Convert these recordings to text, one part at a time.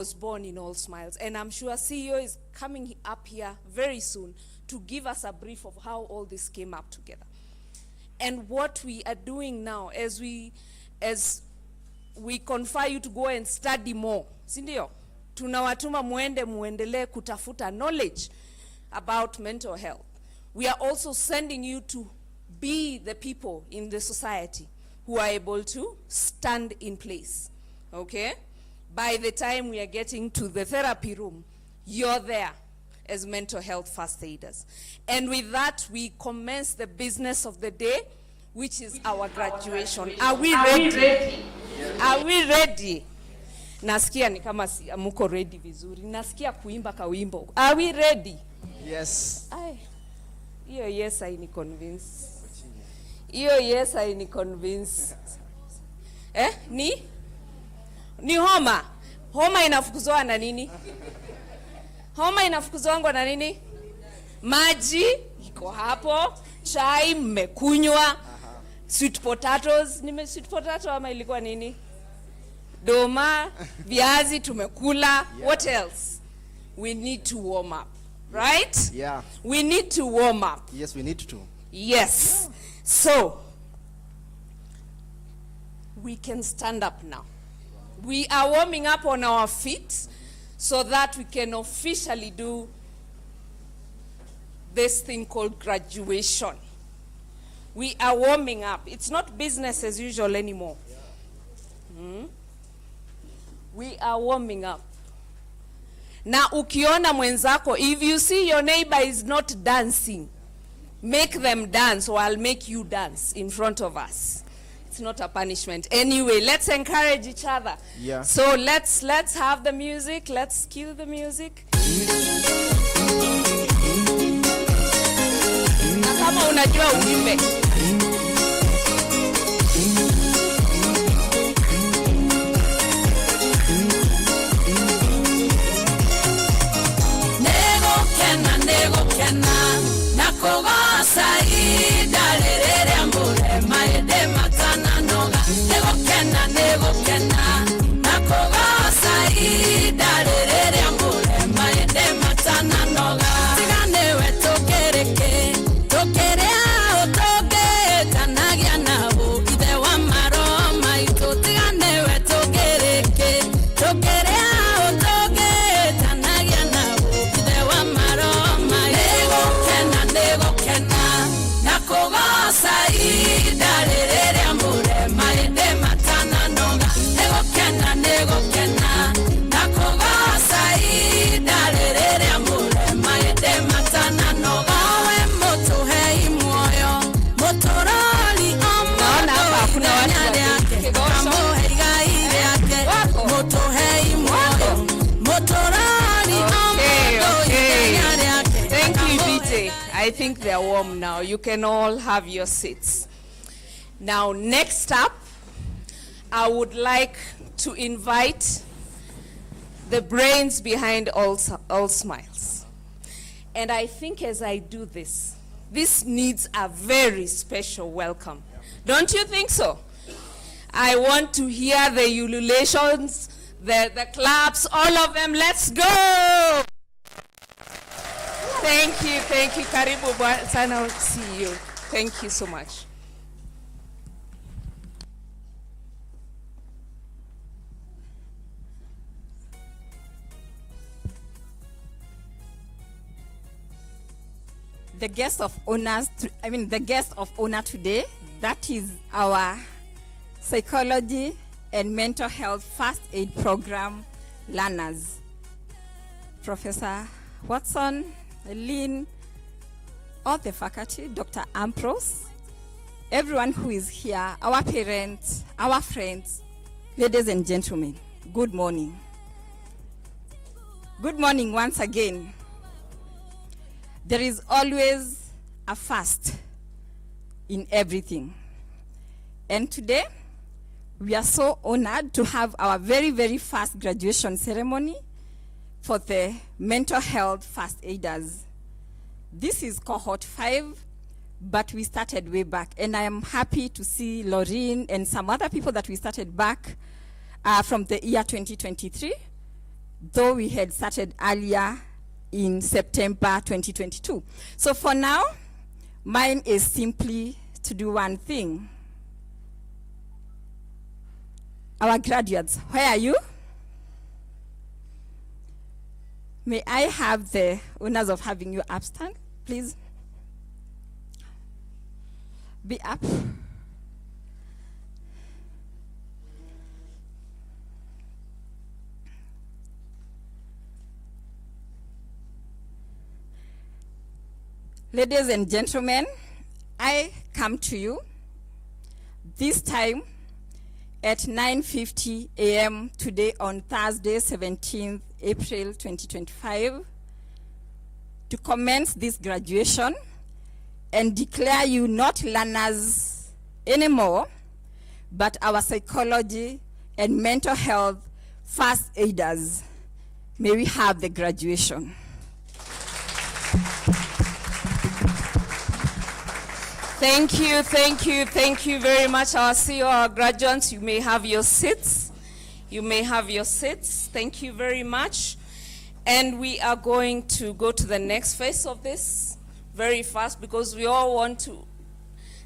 was born in All Smiles, and I'm sure CEO is coming up here very soon to give us a brief of how all this came up together. And what we are doing now, as we confer you to go and study more, sindio? Tunawatuma muendelee kutafuta knowledge about mental health. We are also sending you to be the people in the society who are able to stand in place, okay? By the time we are getting to the therapy room, you're there as mental health first aiders. And with that, we commence the business of the day, which is our graduation. Are we ready? Are we ready? Nasikia ni kama muko ready vizuri. Nasikia kuimba kawimbo. Are we ready? Yes. Iyo yes I ni convince. Iyo yes I ni convince. Ni homa. Homa inafukuzwa na nini? Homa inafukuzwa na nini? Maji iko hapo, chai mmekunywa, sweet potatoes, sweet potato ama ilikuwa nini? Doma, viazi tumekula. Yeah. What else? We need to warm up, right? Yeah. We need to warm up. Yes, we need to. Yes. Yeah. So, we can stand up now. We are warming up on our feet so that we can officially do this thing called graduation. We are warming up. It's not business as usual anymore. We are warming up. Na ukiona mwenzako, if you see your neighbor is not dancing, make them dance or I'll make you dance in front of us. It's not a punishment. Anyway, let's encourage each other. Yeah. So let's have the music. Let's cue the music. Na kama unajua uimbe. Nego kena nakogosa idalere ambure maede matana noga. Nego kena nakogosa idalere ambure maede matana noga. Tigane we tokere ao toke tanagia nabo ide wa maro maito. Tigane we tokere ao toke tanagia nabo ide wa maro. Nego kena nakogosa idalere ambure maede matana noga. Nego kena nakogosa idalere ambure maede matana noga. We moto hei moyo motoroli omo nyade ake kamo heiga ile ake moto hei moyo motoroli omo nyade ake. Thank you, BJ. I think they're warm now. You can all have your seats. Now, next up, I would like to invite the brains behind All Smiles. And I think as I do this, this needs a very special welcome. Don't you think so? I want to hear the ululations, the claps, all of them. Let's go! Thank you. Karibu sana CEO. Thank you so much. The guest of honor today, that is our psychology and mental health first aid program learners. Professor Watson, Lynn, all the faculty, Dr. Ambrose, everyone who is here, our parents, our friends, ladies and gentlemen, good morning. Good morning once again. There is always a first in everything. And today, we are so honored to have our very, very first graduation ceremony for the mental health first aiders. This is cohort 5, but we started way back. And I am happy to see Laureen and some other people that we started back from the year 2023. though we had started earlier in September 2022. So for now, mine is simply to do one thing. Our graduates, where are you? May I have the honors of having you up stand, please? Be up. Ladies and gentlemen, I come to you this time at 9:50 a.m. today on Thursday, 17th April 2025, to commence this graduation and declare you not learners anymore, but our psychology and mental health first aiders. May we have the graduation. Thank you very much, our CEO, our graduates. You may have your seats. Thank you very much. And we are going to go to the next phase of this very fast because we all want to.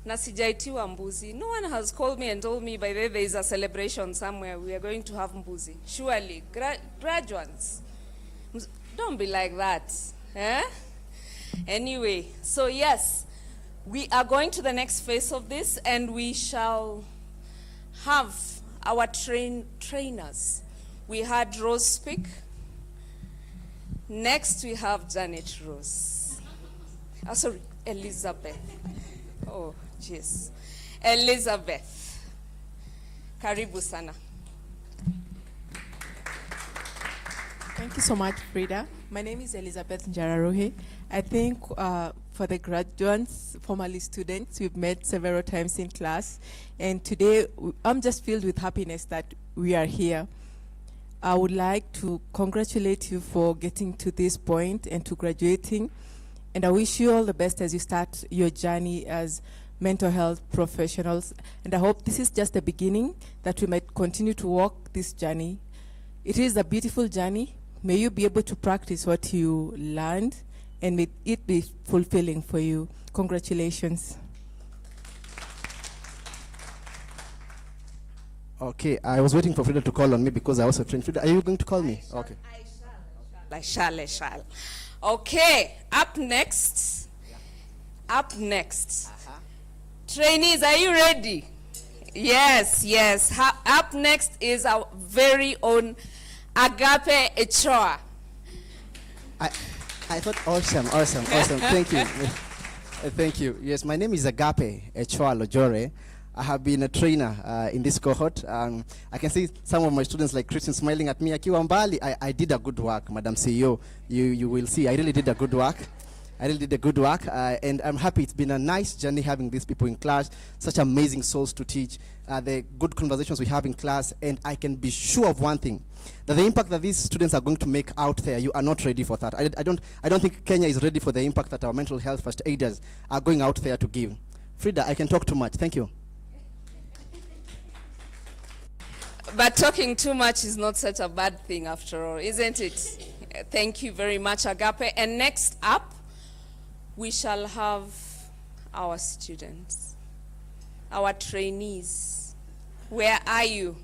Nasijaitiwa mbuzi. No one has called me and told me, by the way, there is a celebration somewhere. We are going to have mbuzi. Surely, graduates, don't be like that. Eh? Anyway, so yes. We are going to the next phase of this, and we shall have our trainers. We had Rose speak. Next, we have Janet Rose. Sorry, Elizabeth. Oh, jeez. Elizabeth. Karibu sana. Thank you so much, Frida. My name is Elizabeth Njararohe. I think for the graduates, formerly students, we've met several times in class. And today, I'm just filled with happiness that we are here. I would like to congratulate you for getting to this point and to graduating. And I wish you all the best as you start your journey as mental health professionals. And I hope this is just the beginning, that we might continue to walk this journey. It is a beautiful journey. May you be able to practice what you learned, and may it be fulfilling for you. Congratulations. Okay, I was waiting for Frida to call on me because I was a friend. Frida, are you going to call me? Okay. I shall. Okay, up next. Trainees, are you ready? Yes. Up next is our very own Agape Echoa. I thought awesome. Thank you. Yes, my name is Agape Echoa Lojore. I have been a trainer in this cohort. I can see some of my students like Christian smiling at me. Akiwa mbali, I did a good work, Madam CEO. You will see, I really did a good work. And I'm happy. It's been a nice journey having these people in class, such amazing souls to teach, the good conversations we have in class, and I can be sure of one thing, that the impact that these students are going to make out there, you are not ready for that. I don't think Kenya is ready for the impact that our mental health first aiders are going out there to give. Frida, I can talk too much. Thank you. But talking too much is not such a bad thing after all, isn't it? Thank you very much, Agape. And next up, we shall have our students, our trainees. Where are you?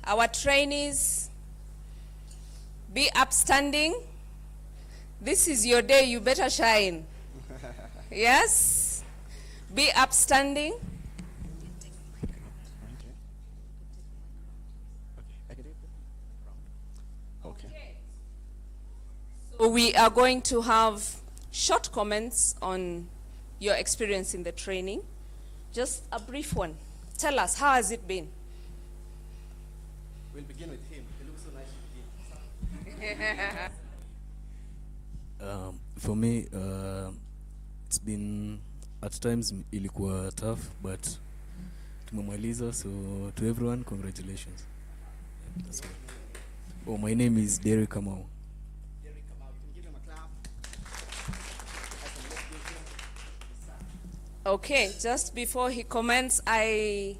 Our trainees, be upstanding. This is your day, you better shine. Yes? Be upstanding. Okay. So we are going to have short comments on your experience in the training. Just a brief one. Tell us, how has it been? We'll begin with him. He looks so nice to begin. For me, it's been at times ilikuwa tough, but tumemaliza. So to everyone, congratulations. That's all. Oh, my name is Derek Kamau. Okay, just before he comments, they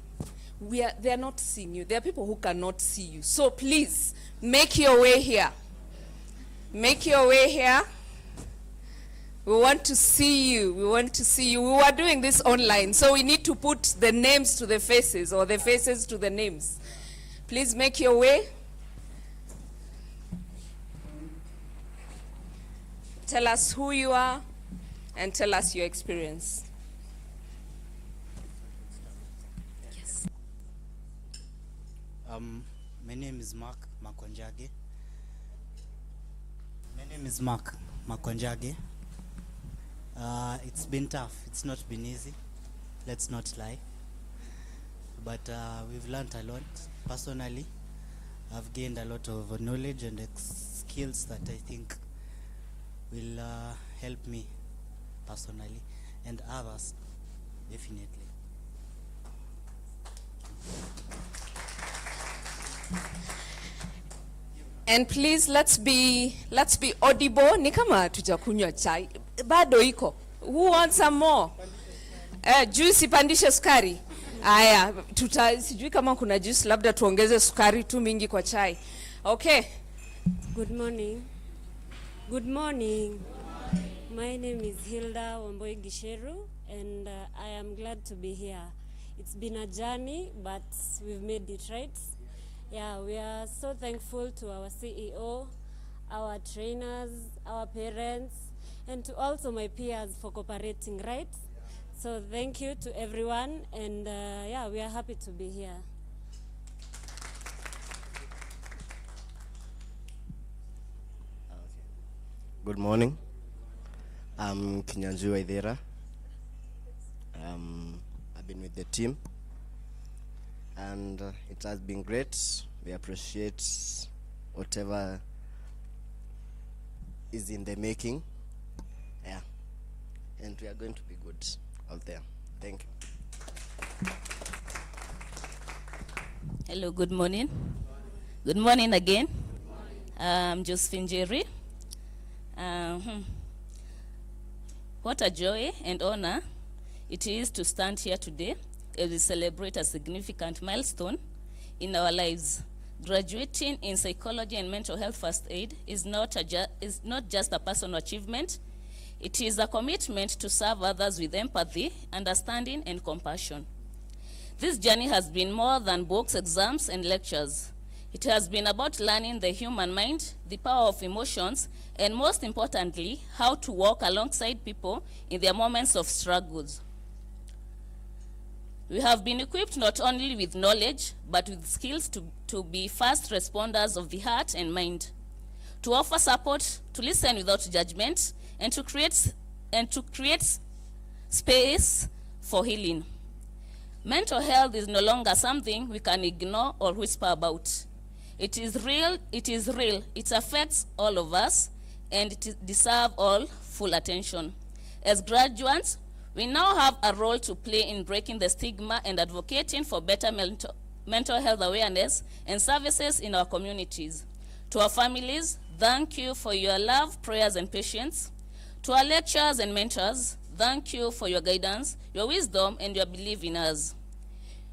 are not seeing you. There are people who cannot see you. So please, make your way here. make your way here. We want to see you. We want to see you. We were doing this online, so we need to put the names to the faces or the faces to the names. Please make your way. Tell us who you are and tell us your experience. Yes. My name is Mark Makonjage. It's been tough. It's not been easy. Let's not lie. But we've learned a lot. Personally, I've gained a lot of knowledge and skills that I think will help me personally and others, definitely. And please, let's be audible. Ni kama tujakunywa chai. Bado iko. Who wants some more? Juice ipandishe sukari. Aya, sijui kama kuna juice, labda tuongeze sukari tu mingi kwa chai. Okay. Good morning. Good morning. My name is Hilda Wamboi Gisheru, and I am glad to be here. It's been a journey, but we've made it, right? Yeah, we are so thankful to our CEO, our trainers, our parents, and to also my peers for cooperating, right? So thank you to everyone, and yeah, we are happy to be here. Good morning. I'm Kinyanjui Waithera. I've been with the team, and it has been great. We appreciate whatever is in the making. Yeah, and we are going to be good out there. Thank you. Hello, good morning. Good morning again. I'm Josephine Jerry. What a joy and honor it is to stand here today as we celebrate a significant milestone in our lives. Graduating in psychology and mental health first aid is not just a personal achievement. It is a commitment to serve others with empathy, understanding, and compassion. This journey has been more than books, exams, and lectures. It has been about learning the human mind, the power of emotions, and most importantly, how to walk alongside people in their moments of struggles. We have been equipped not only with knowledge, but with skills to be fast responders of the heart and mind, to offer support, to listen without judgment, and to create space for healing. Mental health is no longer something we can ignore or whisper about. It is real, it affects all of us, and it deserves all full attention. As graduates, we now have a role to play in breaking the stigma and advocating for better mental health awareness and services in our communities. To our families, thank you for your love, prayers, and patience. To our lecturers and mentors, thank you for your guidance, your wisdom, and your belief in us.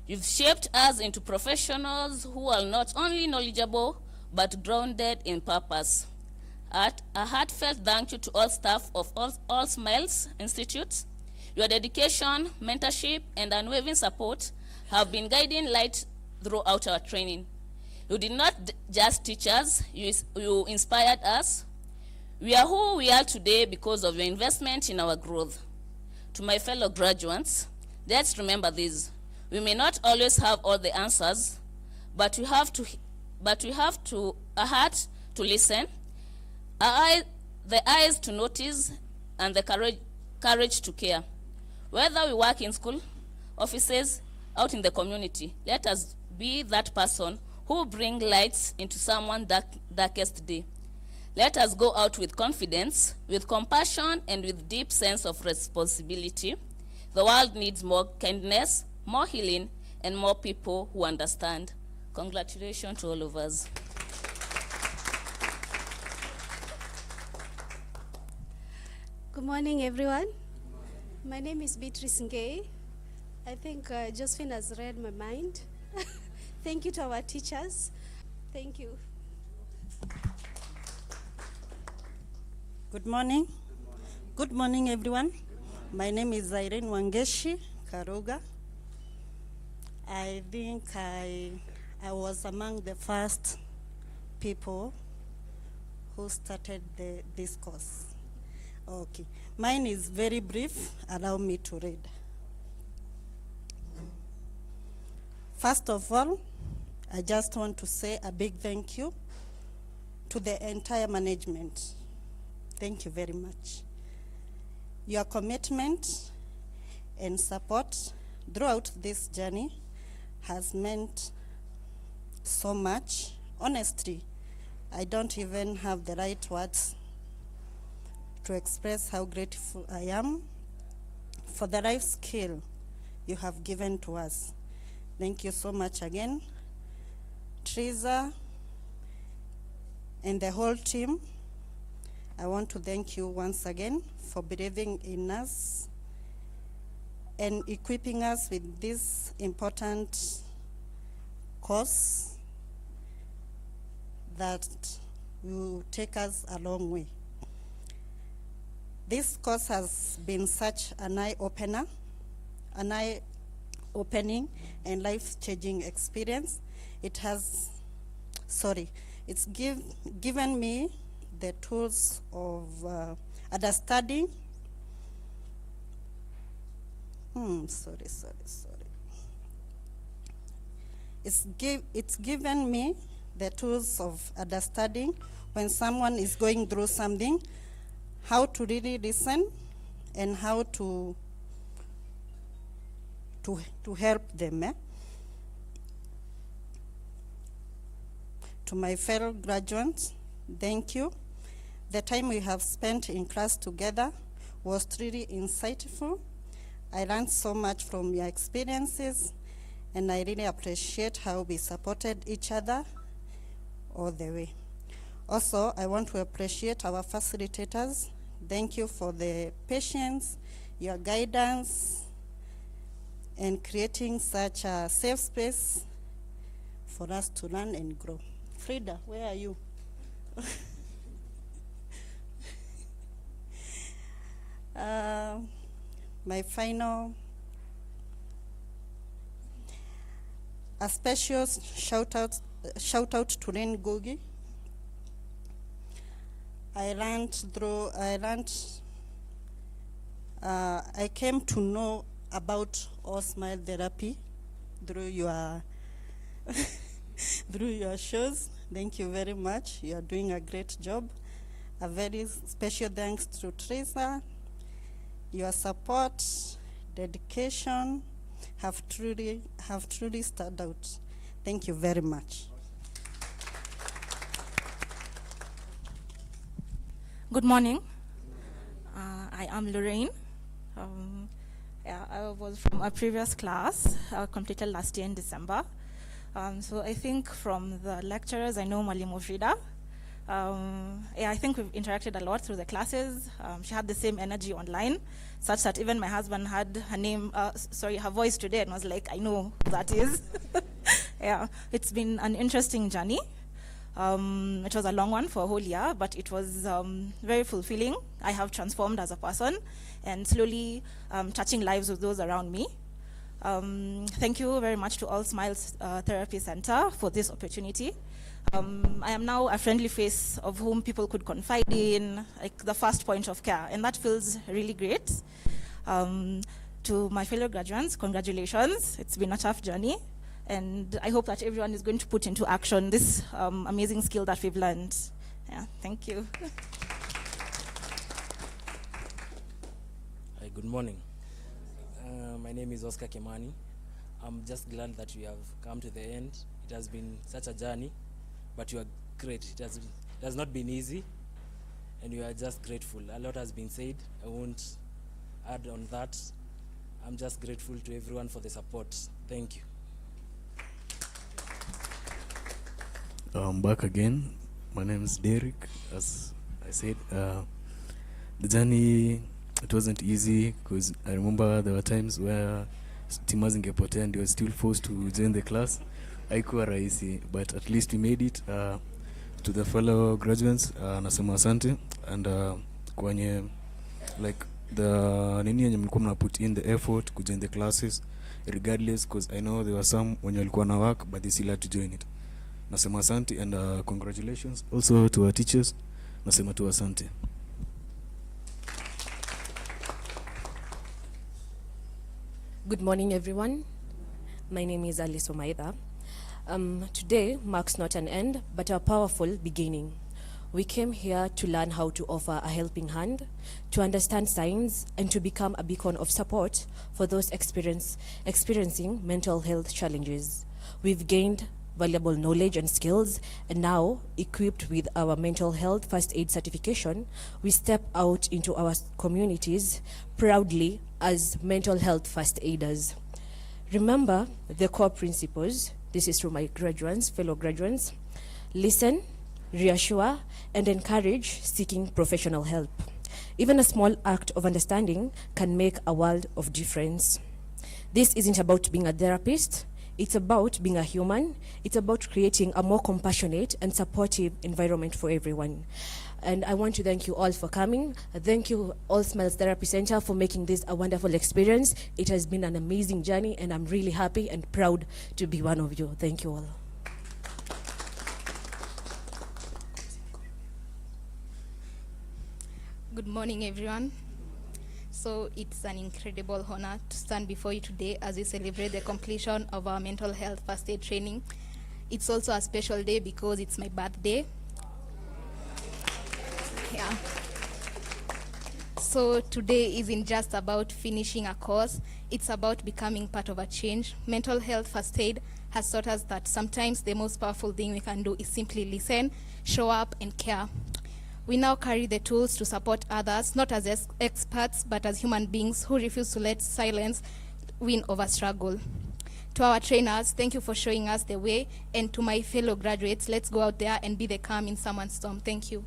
You've shaped us into professionals who are not only knowledgeable, but grounded in purpose. A heartfelt thank you to all staff of All Smiles Institute. Your dedication, mentorship, and unwavering support have been guiding light throughout our training. You did not just teach us, you inspired us. We are who we are today because of your investment in our growth. To my fellow graduates, let's remember this. We may not always have all the answers, but we have a heart to listen, the eyes to notice, and the courage to care. Whether we work in school, offices, out in the community, let us be that person who brings lights into someone's darkest day. Let us go out with confidence, with compassion, and with deep sense of responsibility. The world needs more kindness, more healing, and more people who understand. Congratulations to all of us. Good morning, everyone. My name is Beatrice Ngei. I think Josephine has read my mind. Thank you to our teachers. Thank you. Good morning. Good morning, everyone. My name is Irene Wangeshi Karuga. I think I was among the first people who started this course. Okay. Mine is very brief. Allow me to read. First of all, I just want to say a big thank you to the entire management. Thank you very much. Your commitment and support throughout this journey has meant so much. Honestly, I don't even have the right words to express how grateful I am for the life skill you have given to us. Thank you so much again. Teresa and the whole team, I want to thank you once again for believing in us and equipping us with this important course that will take us a long way. This course has been such an eye-opener, an eye-opening and life-changing experience. It's given me the tools of understanding. It's given me the tools of understanding when someone is going through something, how to really listen and how to help them. To my fellow graduates, thank you. The time we have spent in class together was really insightful. I learned so much from your experiences, and I really appreciate how we supported each other all the way. Also, I want to appreciate our facilitators. Thank you for the patience, your guidance, and creating such a safe space for us to learn and grow. Frida, where are you? My final, a special shout out to Ren Gogi. I came to know about all smile therapy through your through your shows. Thank you very much. You are doing a great job. A very special thanks to Teresa. Your support, dedication have truly stood out. Thank you very much. Good morning. I am Lorraine. I was from a previous class, completed last year in December. So I think from the lecturers, I know Mwalimu Frida. I think we've interacted a lot through the classes. She had the same energy online, such that even my husband had her voice today and was like, I know who that is. Yeah, it's been an interesting journey. It was a long one for a whole year, but it was very fulfilling. I have transformed as a person and slowly touching lives with those around me. Thank you very much to All Smiles Therapy Center for this opportunity. I am now a friendly face of whom people could confide in, like the first point of care, and that feels really great. To my fellow graduates, congratulations. It's been a tough journey, and I hope that everyone is going to put into action this amazing skill that we've learned. Yeah, thank you. Hi, good morning. My name is Oscar Kemani. I'm just glad that we have come to the end. It has been such a journey, but you are great. It has not been easy, and we are just grateful. A lot has been said. I won't add on that. I'm just grateful to everyone for the support. Thank you. I'm back again. My name is Derek. As I said, the journey, it wasn't easy because I remember there were times where stima zingepotea and you were still forced to join the class. Haikuwa rahisi, but at least we made it. To the fellow graduates, nasema asante, and kwenye like the nini yenye mlikuwa mna put in the effort kujoin the classes regardless, because I know there were some wenye walikuwa na work but they still had to join it. Nasema asante and congratulations also to our teachers. Nasema tu asante. Good morning, everyone. My name is Alice Omaida. Today marks not an end, but a powerful beginning. We came here to learn how to offer a helping hand, to understand signs, and to become a beacon of support for those experiencing mental health challenges. We've gained valuable knowledge and skills, and now, equipped with our mental health first aid certification, we step out into our communities proudly as mental health first aiders. Remember the core principles. This is to my graduates, fellow graduates. Listen, reassure, and encourage seeking professional help. Even a small act of understanding can make a world of difference. This isn't about being a therapist. It's about being a human. It's about creating a more compassionate and supportive environment for everyone. And I want to thank you all for coming. Thank you, All Smiles Therapy Center, for making this a wonderful experience. It has been an amazing journey, and I'm really happy and proud to be one of you. Thank you all. Good morning, everyone. So it's an incredible honor to stand before you today as we celebrate the completion of our mental health first aid training. It's also a special day because it's my birthday. Yeah. So today isn't just about finishing a course, it's about becoming part of a change. Mental health first aid has taught us that sometimes the most powerful thing we can do is simply listen, show up, and care. We now carry the tools to support others, not as experts, but as human beings who refuse to let silence win over struggle. To our trainers, thank you for showing us the way. And to my fellow graduates, let's go out there and be the calm in someone's storm. Thank you.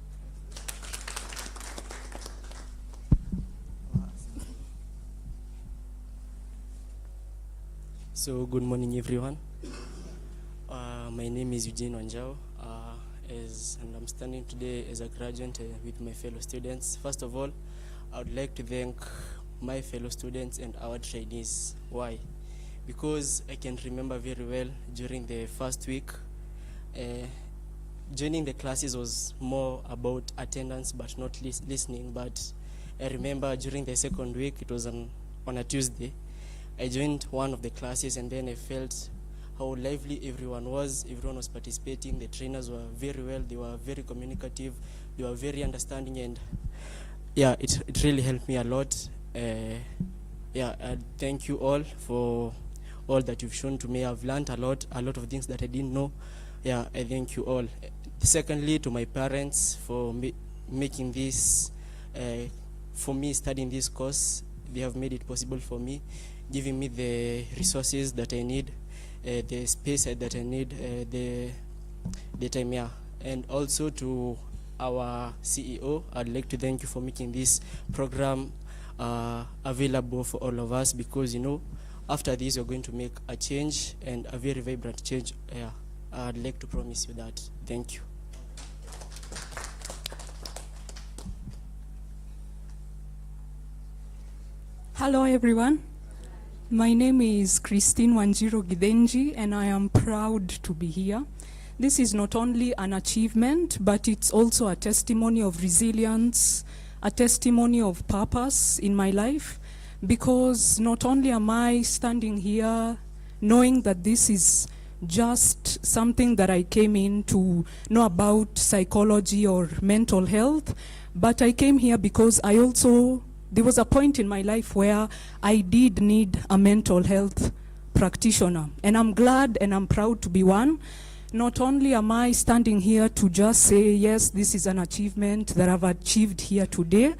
So good morning, everyone. My name is Eugene Wanjao. And I'm standing today as a graduate with my fellow students. First of all, I would like to thank my fellow students and our trainees. Why? Because I can remember very well during the first week, joining the classes was more about attendance but not listening. But I remember during the second week, it was on a Tuesday, I joined one of the classes, and then I felt how lively everyone was participating. The trainers were very well, they were very communicative, they were very understanding, and yeah, it really helped me a lot. I thank you all for all that you've shown to me. I've learned a lot of things that I didn't know. Yeah, I thank you all. Secondly, to my parents for making this, for me studying this course. They have made it possible for me, giving me the resources that I need, the space that I need, the time here. And also to our CEO, I'd like to thank you for making this program available for all of us, because, you know, after this you're going to make a change, and a very vibrant change. I'd like to promise you that. Thank you. Hello everyone. My name is Christine Wanjiro Gidenji, and I am proud to be here. This is not only an achievement, but it's also a testimony of resilience, a testimony of purpose in my life, because not only am I standing here knowing that this is just something that I came in to know about psychology or mental health, but I came here because there was a point in my life where I did need a mental health practitioner, and I'm glad and I'm proud to be one. Not only am I standing here to just say, yes, this is an achievement that I've achieved here today,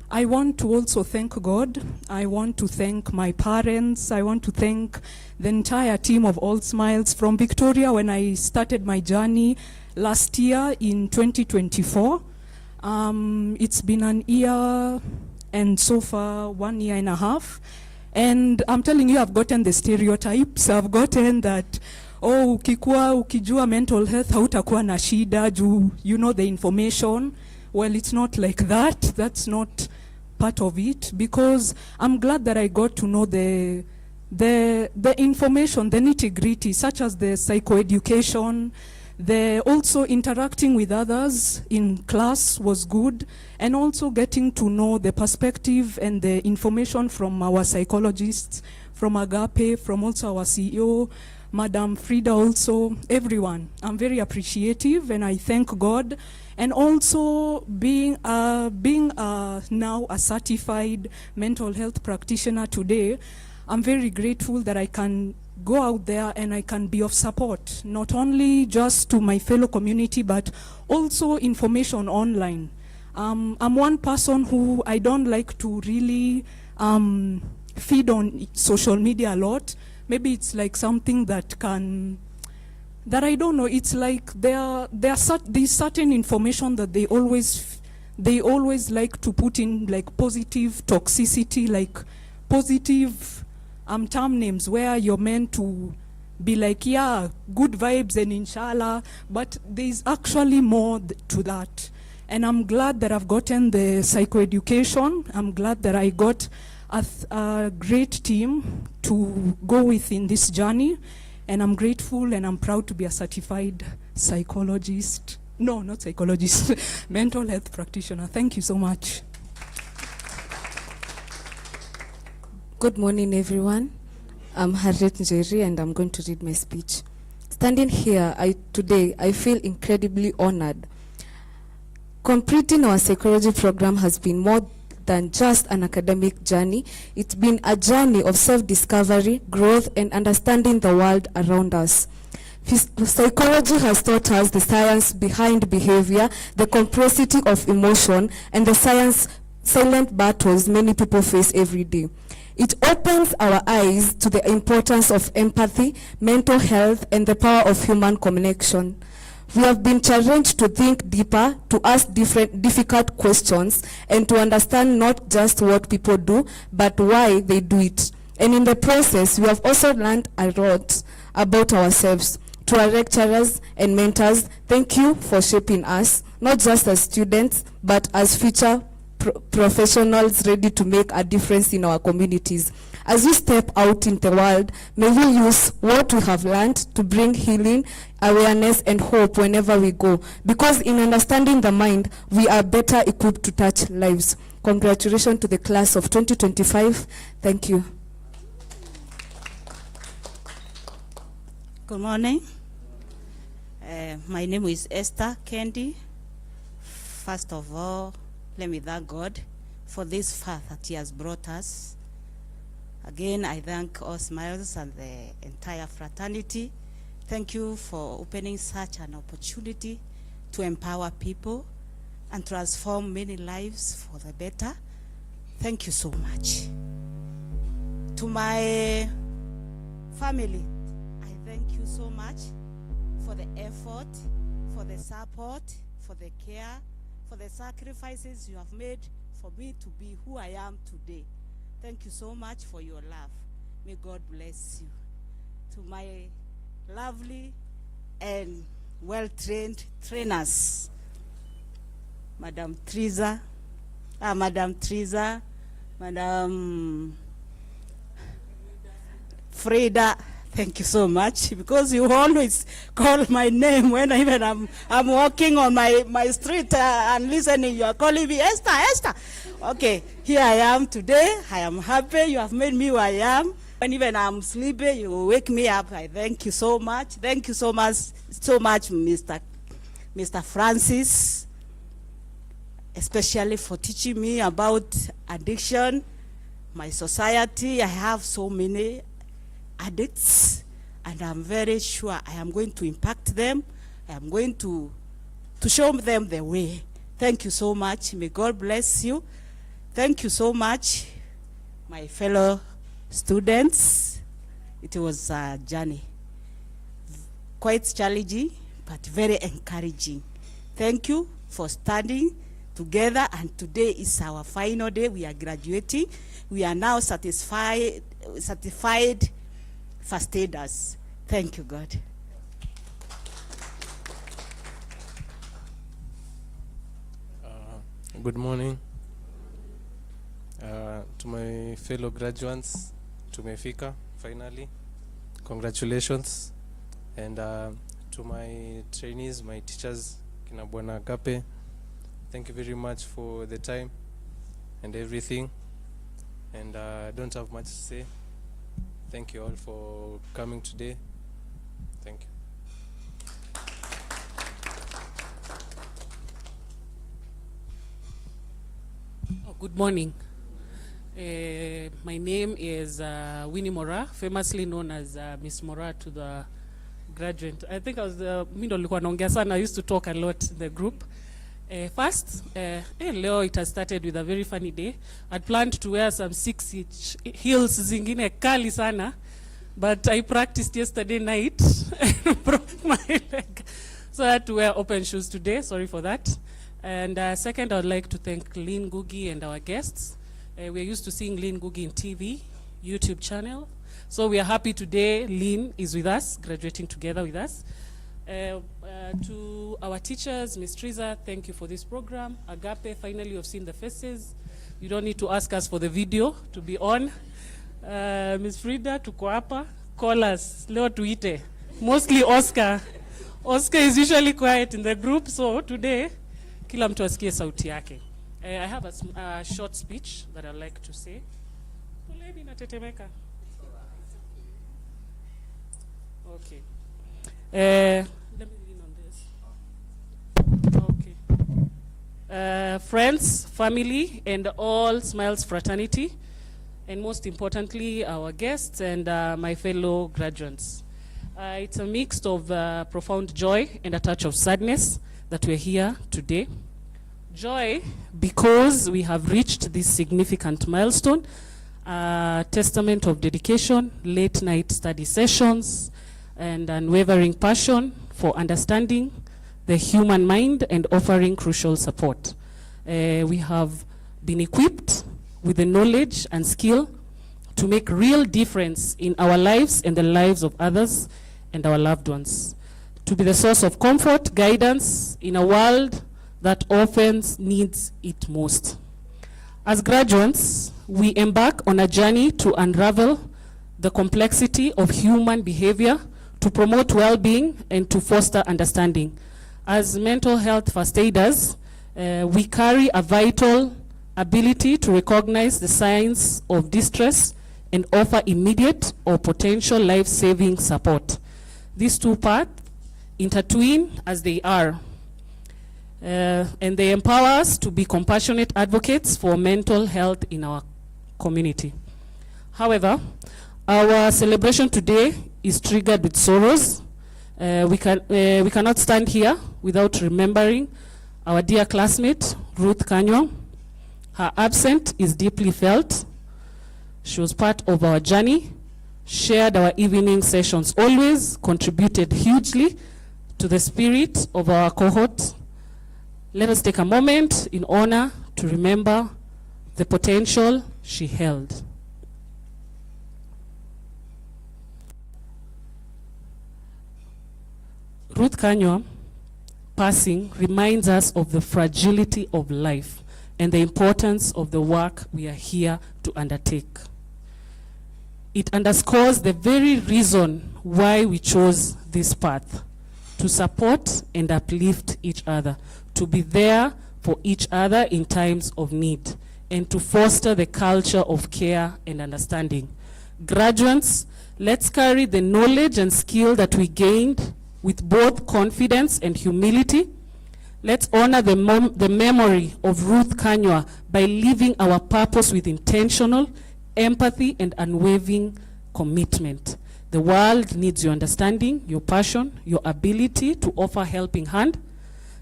I want to also thank God. I want to thank my parents. I want to thank the entire team of All Smiles from Victoria when I started my journey last year in 2024. It's been an year and so far 1 year and a half. And I'm telling you, I've gotten the stereotypes. I've gotten that, ukijua mental health hautakuwa na shida, you know the information. well, it's not like that. That's not part of it, because I'm glad that I got to know the information, the nitty-gritty, such as the psychoeducation, the also interacting with others in class was good, and also getting to know the perspective and the information from our psychologists, from Agape, from also our CEO, Madam Frida, also everyone. I'm very appreciative, and I thank God. And also being now a certified mental health practitioner today, I'm very grateful that I can go out there and I can be of support, not only just to my fellow community, but also information online. I'm one person who I don't like to really feed on social media a lot. Maybe it's like something that I don't know, it's like there's certain information that they always like to put in, like positive toxicity, like positive term names where you're meant to be like, yeah, good vibes and inshallah, but there's actually more to that. And I'm glad that I've gotten the psychoeducation. I'm glad that I got a great team to go with in this journey. And I'm grateful and I'm proud to be a certified psychologist. No, not psychologist, mental health practitioner. Thank you so much. Good morning, everyone. I'm Harriet Njeri, and I'm going to read my speech. Standing here today, I feel incredibly honored. Completing our psychology program has been more than just an academic journey. It's been a journey of self-discovery, growth, and understanding the world around us. Psychology has taught us the science behind behavior, the complexity of emotion, and the silent battles many people face every day. It opens our eyes to the importance of empathy, mental health, and the power of human connection. We have been challenged to think deeper, to ask difficult questions, and to understand not just what people do, but why they do it. And in the process, we have also learned a lot about ourselves. To our lecturers and mentors, thank you for shaping us, not just as students, but as future professionals ready to make a difference in our communities. As we step out in the world, may we use what we have learned to bring healing, awareness, and hope whenever we go. Because in understanding the mind, we are better equipped to touch lives. Congratulations to the class of 2025. Thank you. Good morning. My name is Esther Kendi. First of all, let me thank God for this path that He has brought us. Again, I thank all Smiles and the entire fraternity. Thank you for opening such an opportunity to empower people and transform many lives for the better. Thank you so much. To my family, I thank you so much for the effort, for the support, for the care, for the sacrifices you have made for me to be who I am today. Thank you so much for your love. May God bless you. To my lovely and well-trained trainers, Madam Frida, thank you so much, because you always call my name when even I'm walking on my street and listening. You are calling me Esther, Esther. Okay, here I am today. I am happy. You have made me who I am. When even I'm sleeping, you wake me up. I thank you so much. Thank you so much, Mr. Francis, especially for teaching me about addiction. My society, I have so many addicts, and I'm very sure I am going to impact them. I am going to show them the way. Thank you so much. May God bless you. Thank you so much, my fellow students. It was a journey, quite challenging, but very encouraging. Thank you for standing together, and today is our final day. We are graduating. We are now certified first aiders. Thank you, God. Good morning. To my fellow graduates, tumefika finally. Congratulations. And to my trainees, my teachers, kina Bwana Agape, thank you very much for the time and everything. And I don't have much to say. Thank you all for coming today. Thank you. Good morning. My name is Winnie Mora, famously known as Miss Mora to the graduate. I think I was mimi ndo nilikuwa naongea sana. I used to talk a lot in the group. First, leo it has started with a very funny day. I'd planned to wear some 6-inch heels zingine kali sana, but I practiced yesterday night and broke my leg. So I had to wear open shoes today. Sorry for that. And second, I would like to thank Lynn Ngugi and our guests. We're used to seeing Lynn Ngugi in TV, YouTube channel. So we are happy today Lynn is with us, graduating together with us. To our teachers, Ms. Triza, thank you for this program. Agape, finally you have seen the faces. You don't need to ask us for the video to be on. Ms. Frida, tuko hapa, call us, leo tuite. Mostly Oscar. Oscar is usually quiet in the group, so today, kila mtu asikie sauti yake. I have a short speech that I'd like to say. Poleni natetemeka. Okay. Let me lean on this. Okay. Friends, family, and all Smiles fraternity, and most importantly, our guests and my fellow graduates. It's a mix of profound joy and a touch of sadness that we're here today. Joy because we have reached this significant milestone, testament of dedication, late night study sessions, and unwavering passion for understanding the human mind and offering crucial support. We have been equipped with the knowledge and skill to make real difference in our lives and the lives of others and our loved ones, to be the source of comfort, guidance in a world that often needs it most. As graduates, we embark on a journey to unravel the complexity of human behavior, to promote well-being and to foster understanding. As mental health first aiders, we carry a vital ability to recognize the signs of distress and offer immediate or potential life-saving support. These two paths intertwine as they are. And they empower us to be compassionate advocates for mental health in our community. However, our celebration today is triggered with sorrows. We cannot stand here without remembering our dear classmate, Ruth Kanywa. Her absence is deeply felt. She was part of our journey, shared our evening sessions always, contributed hugely to the spirit of our cohort. Let us take a moment in honor to remember the potential she held. Ruth Kanywa passing reminds us of the fragility of life and the importance of the work we are here to undertake. It underscores the very reason why we chose this path, to support and uplift each other, to be there for each other in times of need, and to foster the culture of care and understanding. Graduates, let's carry the knowledge and skill that we gained with both confidence and humility. Let's honor the memory of Ruth Kanywa by living our purpose with intentional empathy and unwavering commitment. The world needs your understanding, your passion, your ability to offer helping hand.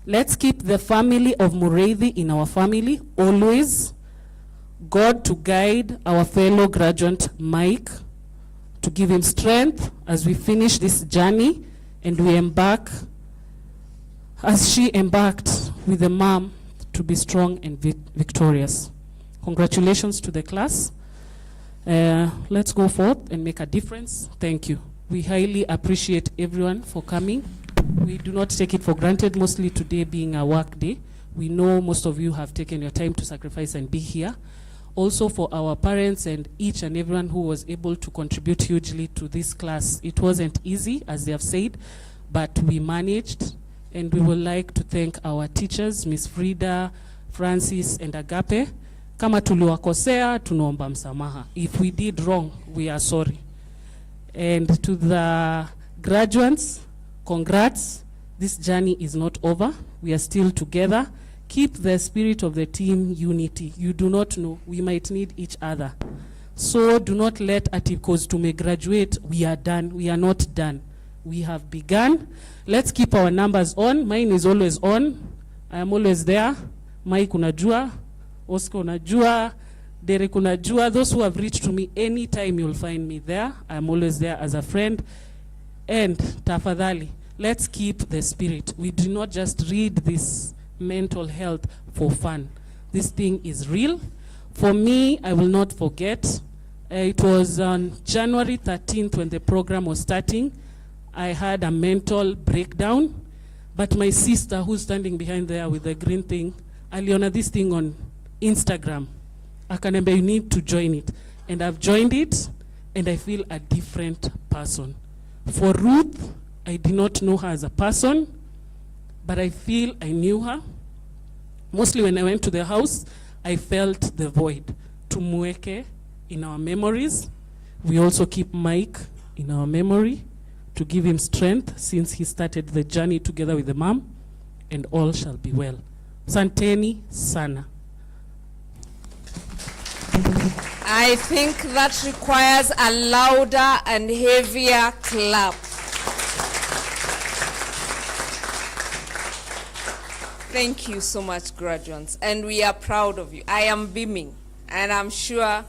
Let's keep the family of Mureithi in our family always. God to guide our fellow graduate Mike, to give him strength as we finish this journey and we embark, as she embarked with the mom, to be strong and victorious. Congratulations to the class. Let's go forth and make a difference. Thank you. We highly appreciate everyone for coming. We do not take it for granted, mostly today being a work day. We know most of you have taken your time to sacrifice and be here. Also for our parents and each and everyone who was able to contribute hugely to this class. It wasn't easy, as they have said, but we managed, and we would like to thank our teachers, Miss Frida, Francis, and Agape. Kama tuliwakosea, tunaomba msamaha. If we did wrong, we are sorry. And to the graduates, congrats. This journey is not over. We are still together. Keep the spirit of the team unity. You do not know, we might need each other. So do not let because to may graduate, we are done. We are not done. We have begun. Let's keep our numbers on. Mine is always on. I am always there. Mike unajua, Oscar unajua, Derek unajua. Those who have reached to me anytime, you'll find me there. I am always there as a friend. And tafadhali, let's keep the spirit. We do not just read this mental health for fun. This thing is real. For me, I will not forget. It was on January 13th when the program was starting. I had a mental breakdown, but my sister, who's standing behind there with the green thing, aliona this thing on Instagram. Akaniambia, you need to join it. And I've joined it, and I feel a different person. For Ruth, I did not know her as a person, but I feel I knew her. Mostly when I went to the house, I felt the void. Tumweke in our memories. We also keep Mike in our memory to give him strength since he started the journey together with the mom, and all shall be well. Santeni sana. I think that requires a louder and heavier clap. Thank you so much, graduates, and we are proud of you. I am beaming, and I'm sure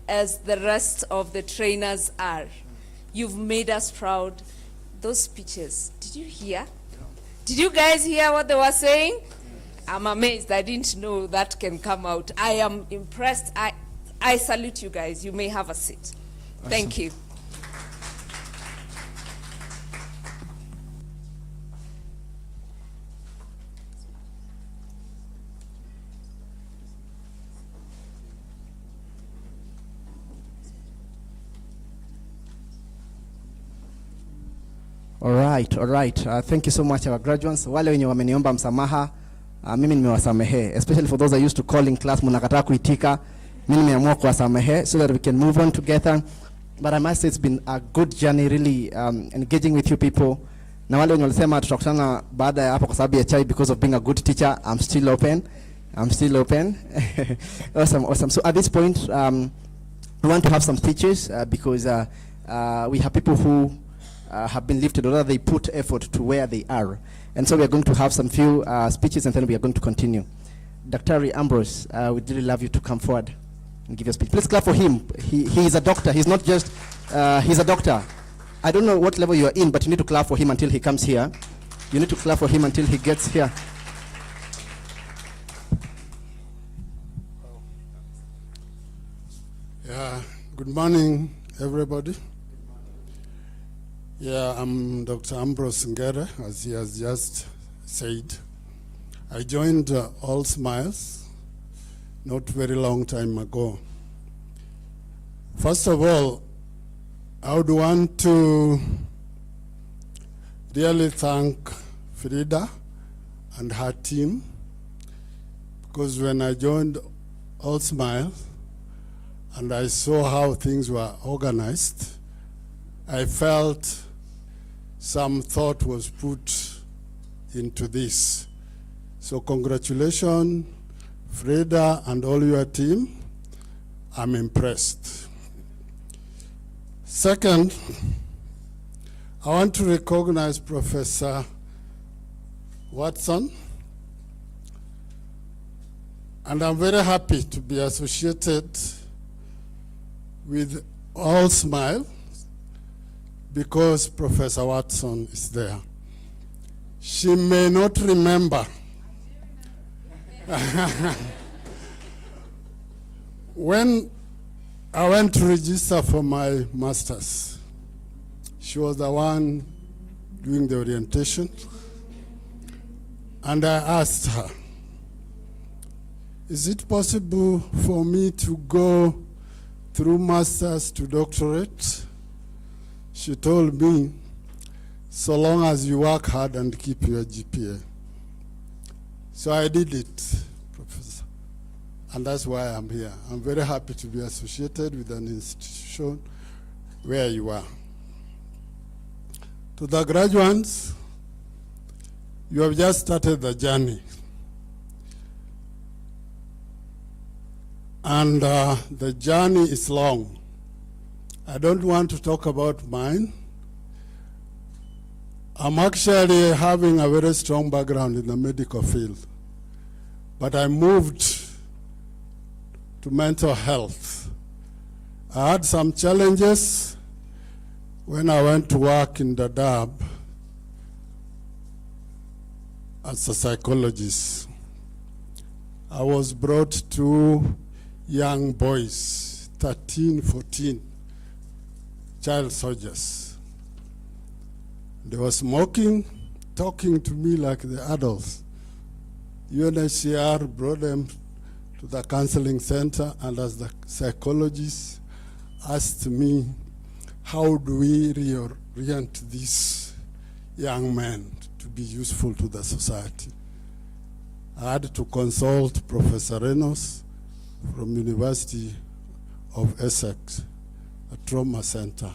as the rest of the trainers are. You've made us proud. Those speeches, did you hear? Did you guys hear what they were saying? I'm amazed. I didn't know that can come out. I am impressed. I salute you guys. You may have a seat. Awesome. Thank you. All right. Thank you so much, our graduates. Wale wenye wameniomba msamaha, mimi nimewasamehe. Especially for those that used to call in class, munakataa kuitika, mimi nimeamua kuwasamehe so that we can move on together. But I must say it's been a good journey, really engaging with you people. Na wale wenye walisema tutakutana baada ya hapo kwa sababu ya chai because of being a good teacher, I'm still open. Awesome. So at this point, we want to have some speeches because we have people who have been lifted, or rather they put effort to where they are. And so we are going to have some few speeches and then we are going to continue. Dr. Ambrose, we'd really love you to come forward and give a speech. Please clap for him. He is a doctor. He's not just, he's a doctor. I don't know what level you are in, but you need to clap for him until he comes here. You need to clap for him until he gets here. Yeah, good morning, everybody. Yeah, I'm Dr. Ambrose Ngere, as he has just said. I joined All Smiles not very long time ago. First of all, I would want to really thank Frida and her team, because when I joined All Smiles and I saw how things were organized, I felt some thought was put into this. So congratulations, Frida and all your team. I'm impressed. Second, I want to recognize Professor Watson, and I'm very happy to be associated with All Smile because Professor Watson is there. She may not remember when I went to register for my master's, she was the one doing the orientation, and I asked her, is it possible for me to go through master's to doctorate? She told me, so long as you work hard and keep your GPA. So I did it, Professor. And that's why I'm here. I'm very happy to be associated with an institution where you are. To the graduates, you have just started the journey. And the journey is long. I don't want to talk about mine. I'm actually having a very strong background in the medical field, but I moved to mental health. I had some challenges when I went to work in Dadaab as a psychologist. I was brought to young boys, 13, 14, child soldiers. They were smoking, talking to me like the adults. UNHCR brought them to the counseling center, and as the psychologist asked me, how do we reorient these young men to be useful to the society? I had to consult Professor Reynolds from University of Essex, a trauma center.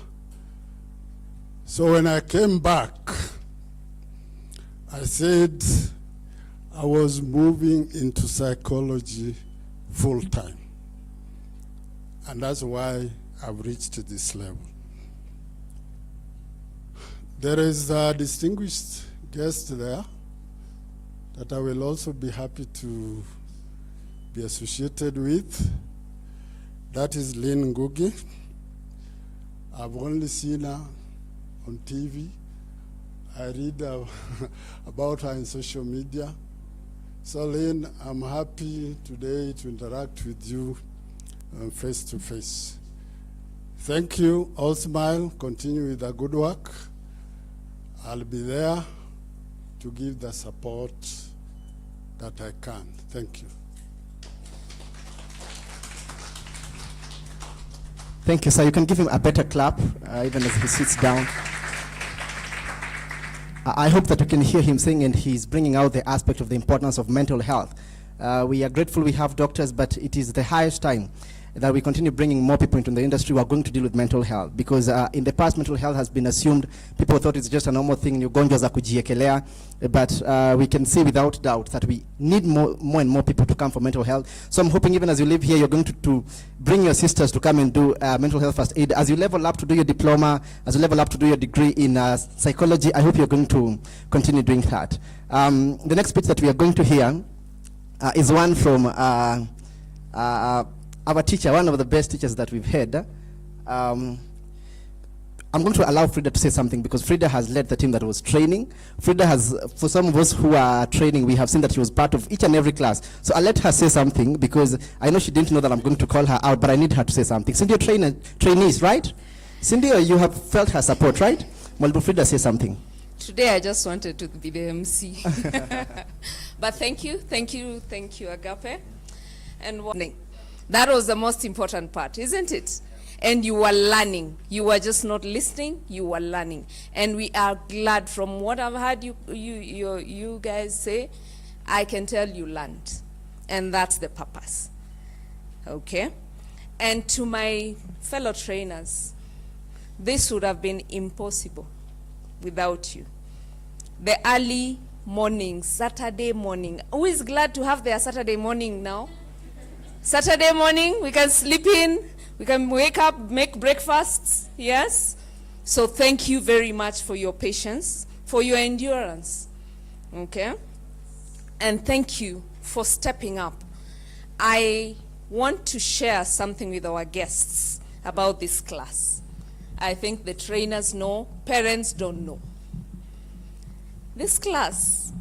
So when I came back, I said I was moving into psychology full time. And that's why I've reached this level. There is a distinguished guest there that I will also be happy to be associated with. That is Lynn Ngugi. I've only seen her on TV. I read about her in social media. So Lynn, I'm happy today to interact with you face to face. Thank you, all smile, continue with the good work. I'll be there to give the support that I can. Thank you. Thank you, sir. You can give him a better clap, even as he sits down. I hope that you can hear him sing, and he's bringing out the aspect of the importance of mental health. We are grateful we have doctors, but it is the highest time that we continue bringing more people into the industry who are going to deal with mental health. Because in the past, mental health has been assumed. People thought it's just a normal thing, ugonjwa za kujiekelea. But we can see without doubt that we need more and more people to come for mental health. So I'm hoping even as you live here, you're going to bring your sisters to come and do mental health first aid. As you level up to do your diploma, as you level up to do your degree in psychology, I hope you're going to continue doing that. The next speech that we are going to hear is one from our teacher, one of the best teachers that we've had. I'm going to allow Frida to say something because Frida has led the team that was training. Frida has, for some of us who are training, we have seen that she was part of each and every class. So I'll let her say something because I know she didn't know that I'm going to call her out, but I need her to say something. Cindy, you're trainees, right? Cindy, you have felt her support, right? Well, Frida, say something. Today I just wanted to be the MC. But thank you, Agape. And that was the most important part, isn't it? And you were learning. You were just not listening, you were learning. And we are glad from what I've heard you guys say, I can tell you learned. And that's the purpose. Okay? And to my fellow trainers, this would have been impossible without you. The early morning, Saturday morning. Who is glad to have their Saturday morning now? Saturday morning, we can sleep in, we can wake up, make breakfasts, yes? So thank you very much for your patience, for your endurance, okay? And thank you for stepping up. I want to share something with our guests about this class. I think the trainers know, parents don't know. This class,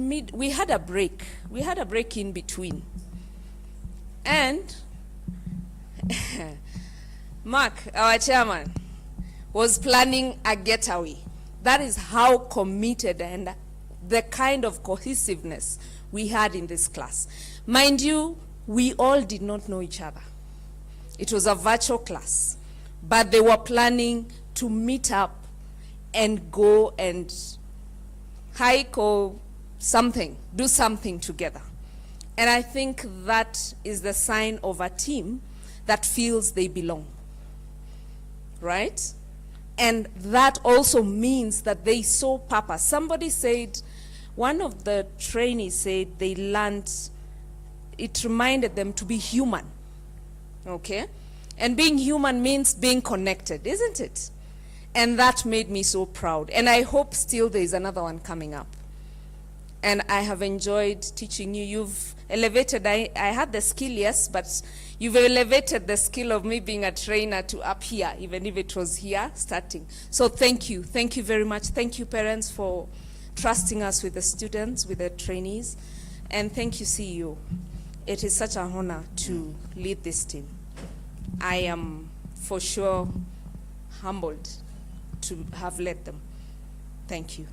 we had a break. We had a break in between. And Mark, our chairman, was planning a getaway. That is how committed and the kind of cohesiveness we had in this class. Mind you, we all did not know each other. It was a virtual class, but they were planning to meet up and go and hike or something, do something together. And I think that is the sign of a team that feels they belong, right? And that also means that they saw purpose. Somebody said, one of the trainees said they learned, it reminded them to be human, okay? And being human means being connected, isn't it? And that made me so proud. And I hope still there is another one coming up. And I have enjoyed teaching you. You've elevated, I had the skill, yes, but you've elevated the skill of me being a trainer to up here, even if it was here starting. So thank you very much. Thank you, parents, for trusting us with the students, with the trainees. And thank you, CEO. It is such an honor to lead this team. I am for sure humbled to have led them. Thank you.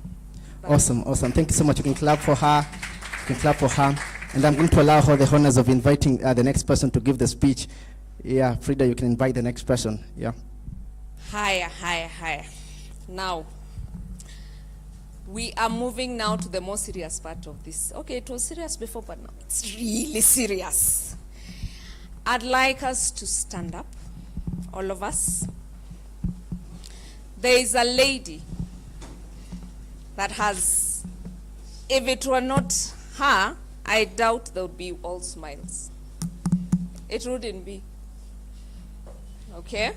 Bye. Awesome. Thank you so much. You can clap for her. And I'm going to allow her the honors of inviting the next person to give the speech. Yeah, Frida, you can invite the next person. Yeah. Higher. Now, we are moving now to the more serious part of this. Okay, it was serious before, but now it's really serious. I'd like us to stand up, all of us. There is a lady that has, if it were not her, I doubt there would be all smiles. It wouldn't be. Okay?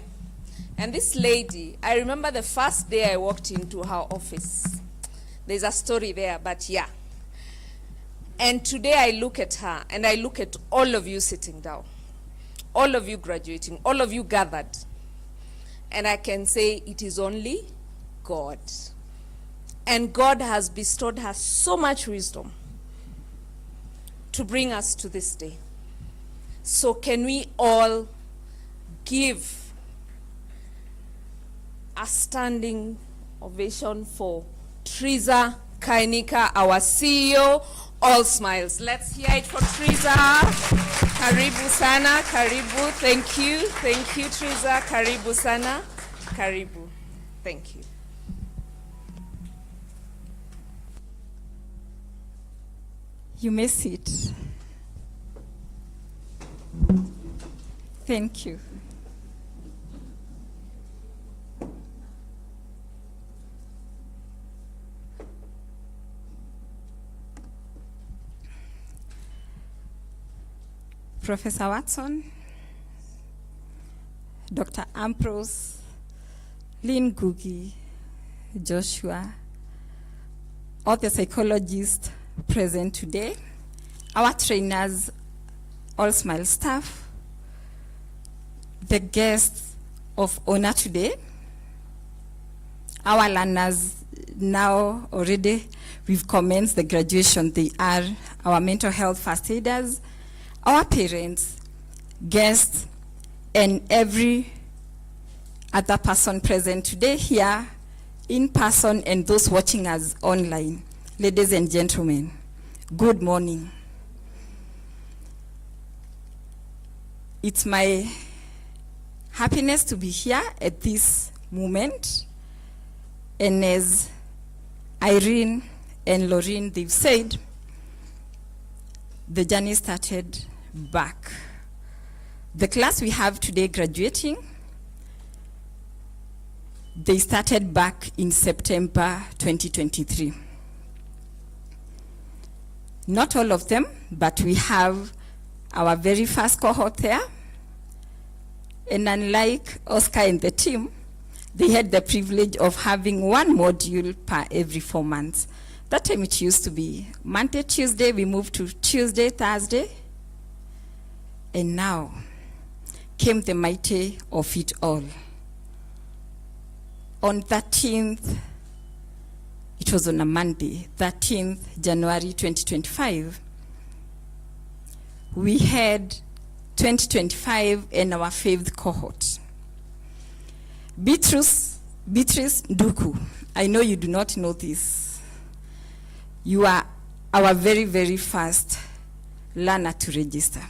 And this lady, I remember the first day I walked into her office. There's a story there, but yeah. And today I look at her and I look at all of you sitting down, all of you graduating, all of you gathered. And I can say it is only God. And God has bestowed her so much wisdom to bring us to this day. So can we all give a standing ovation for Teresa Kainika, our CEO, All Smiles. Let's hear it for Teresa. Karibu sana, karibu. Thank you, Teresa. Karibu sana, karibu. Thank you. You may sit. Thank you. Professor Watson, Dr. Ambrose, Lynn Gugi, Joshua, all the psychologists present today, our trainers, All Smile staff, the guests of honor today, our learners now already, we've commenced the graduation. They are our mental health first aiders, our parents, guests, and every other person present today here in person and those watching us online. Ladies and gentlemen, good morning. It's my happiness to be here at this moment. And as Irene and Lorraine, they've said, the journey started back. The class we have today graduating, they started back in September 2023. Not all of them, but we have our very first cohort there. And unlike Oscar and the team, they had the privilege of having one module per every 4 months. That time it used to be Monday, Tuesday, we moved to Tuesday, Thursday. And now came the mighty of it all. On 13th, it was on a Monday, 13th January 2025, we had 2025 in our 5th cohort. Beatrice Nduku, I know you do not know this. You are our very, very first learner to register.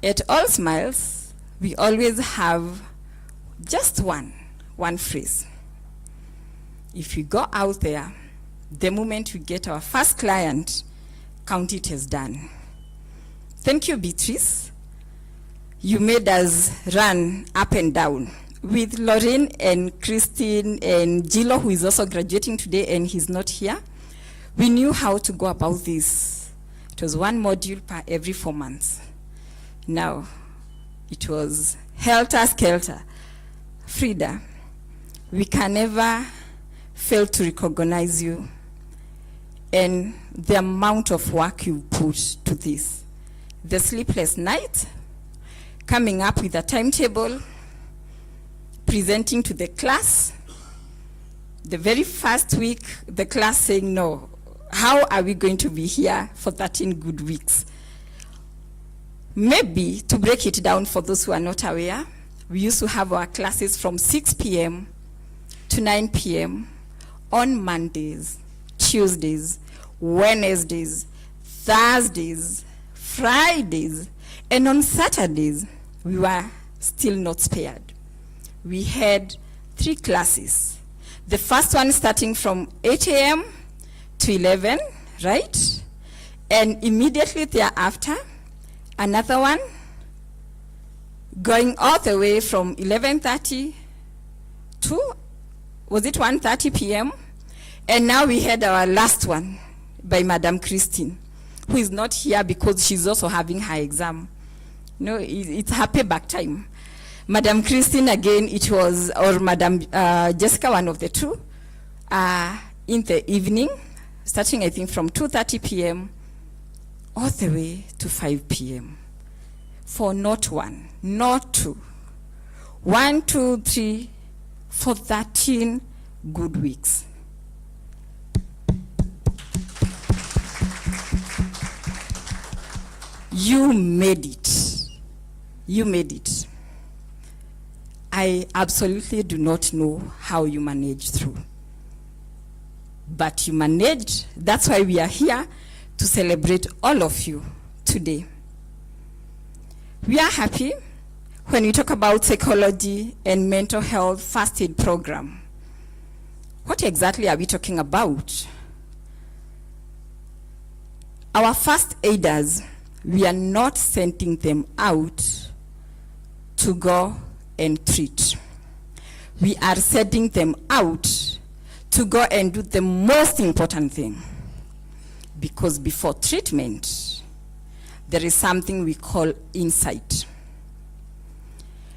At All Smiles, we always have just one phrase. If we go out there, the moment we get our first client, count it as done. Thank you, Beatrice. You made us run up and down. With Lorraine and Christine and Gilo, who is also graduating today and he's not here, we knew how to go about this. It was one module per every 4 months. Now, it was helter-skelter. Frida, we can never fail to recognize you and the amount of work you put to this. The sleepless night, coming up with a timetable, presenting to the class. The very first week, the class saying, no, how are we going to be here for 13 good weeks? Maybe to break it down for those who are not aware, we used to have our classes from 6 p.m. to 9 p.m. on Mondays, Tuesdays, Wednesdays, Thursdays, Fridays, and on Saturdays, we were still not spared. We had 3 classes. The first one starting from 8 a.m. to 11, right? And immediately thereafter, another one going all the way from 11:30 to, was it 1:30 p.m.? And now we had our last one by Madam Christine, who is not here because she's also having her exam. No, it's her payback time. Madam Christine again, it was, or Madam Jessica, one of the two, in the evening, starting I think from 2:30 p.m. all the way to 5 p.m. for not one, not two, 1, 2, 3, for 13 good weeks. You made it. You made it. I absolutely do not know how you managed through. But you managed. That's why we are here to celebrate all of you today. We are happy when we talk about psychology and mental health first aid program. What exactly are we talking about? Our first aiders, we are not sending them out to go and treat. We are sending them out to go and do the most important thing. Because before treatment, there is something we call insight.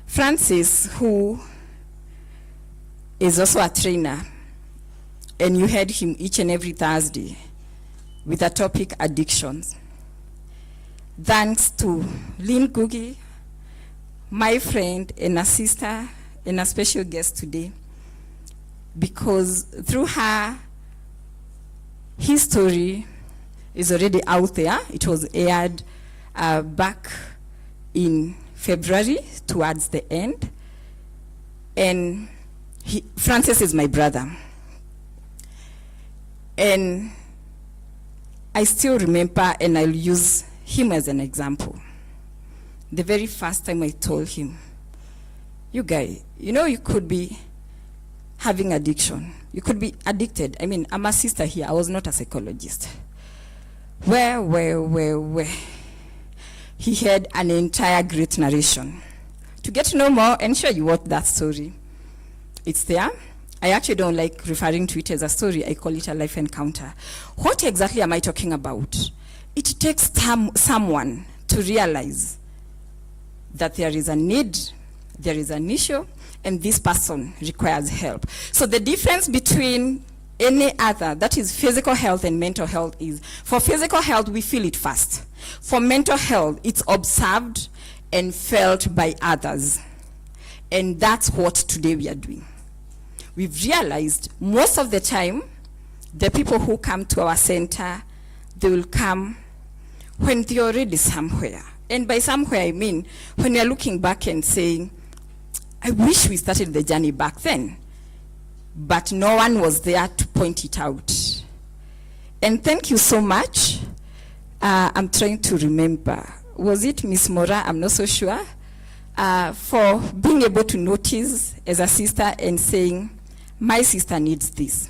Francis, who is also a trainer, and you heard him each and every Thursday with the topic addictions. Thanks to Lynn Gugi, my friend and a sister and a special guest today, because through her, his story is already out there. It was aired back in February towards the end. And Francis is my brother. And I still remember, and I'll use him as an example. The very first time I told him, you guy, you know you could be having addiction. You could be addicted. I mean, I'm a sister here. I was not a psychologist. Where? He had an entire great narration. To get to know more and show you what that story, it's there. I actually don't like referring to it as a story. I call it a life encounter. What exactly am I talking about? It takes someone to realize that there is a need, there is an issue, and this person requires help. So the difference between any other, that is physical health and mental health, is for physical health, we feel it first. For mental health, it's observed and felt by others. And that's what today we are doing. We've realized most of the time, the people who come to our center, they will come when they're already somewhere. And by somewhere, I mean, when you're looking back and saying, I wish we started the journey back then, but no one was there to point it out. And thank you so much. I'm trying to remember. was it Miss Mora? I'm not so sure. For being able to notice as a sister and saying, my sister needs this.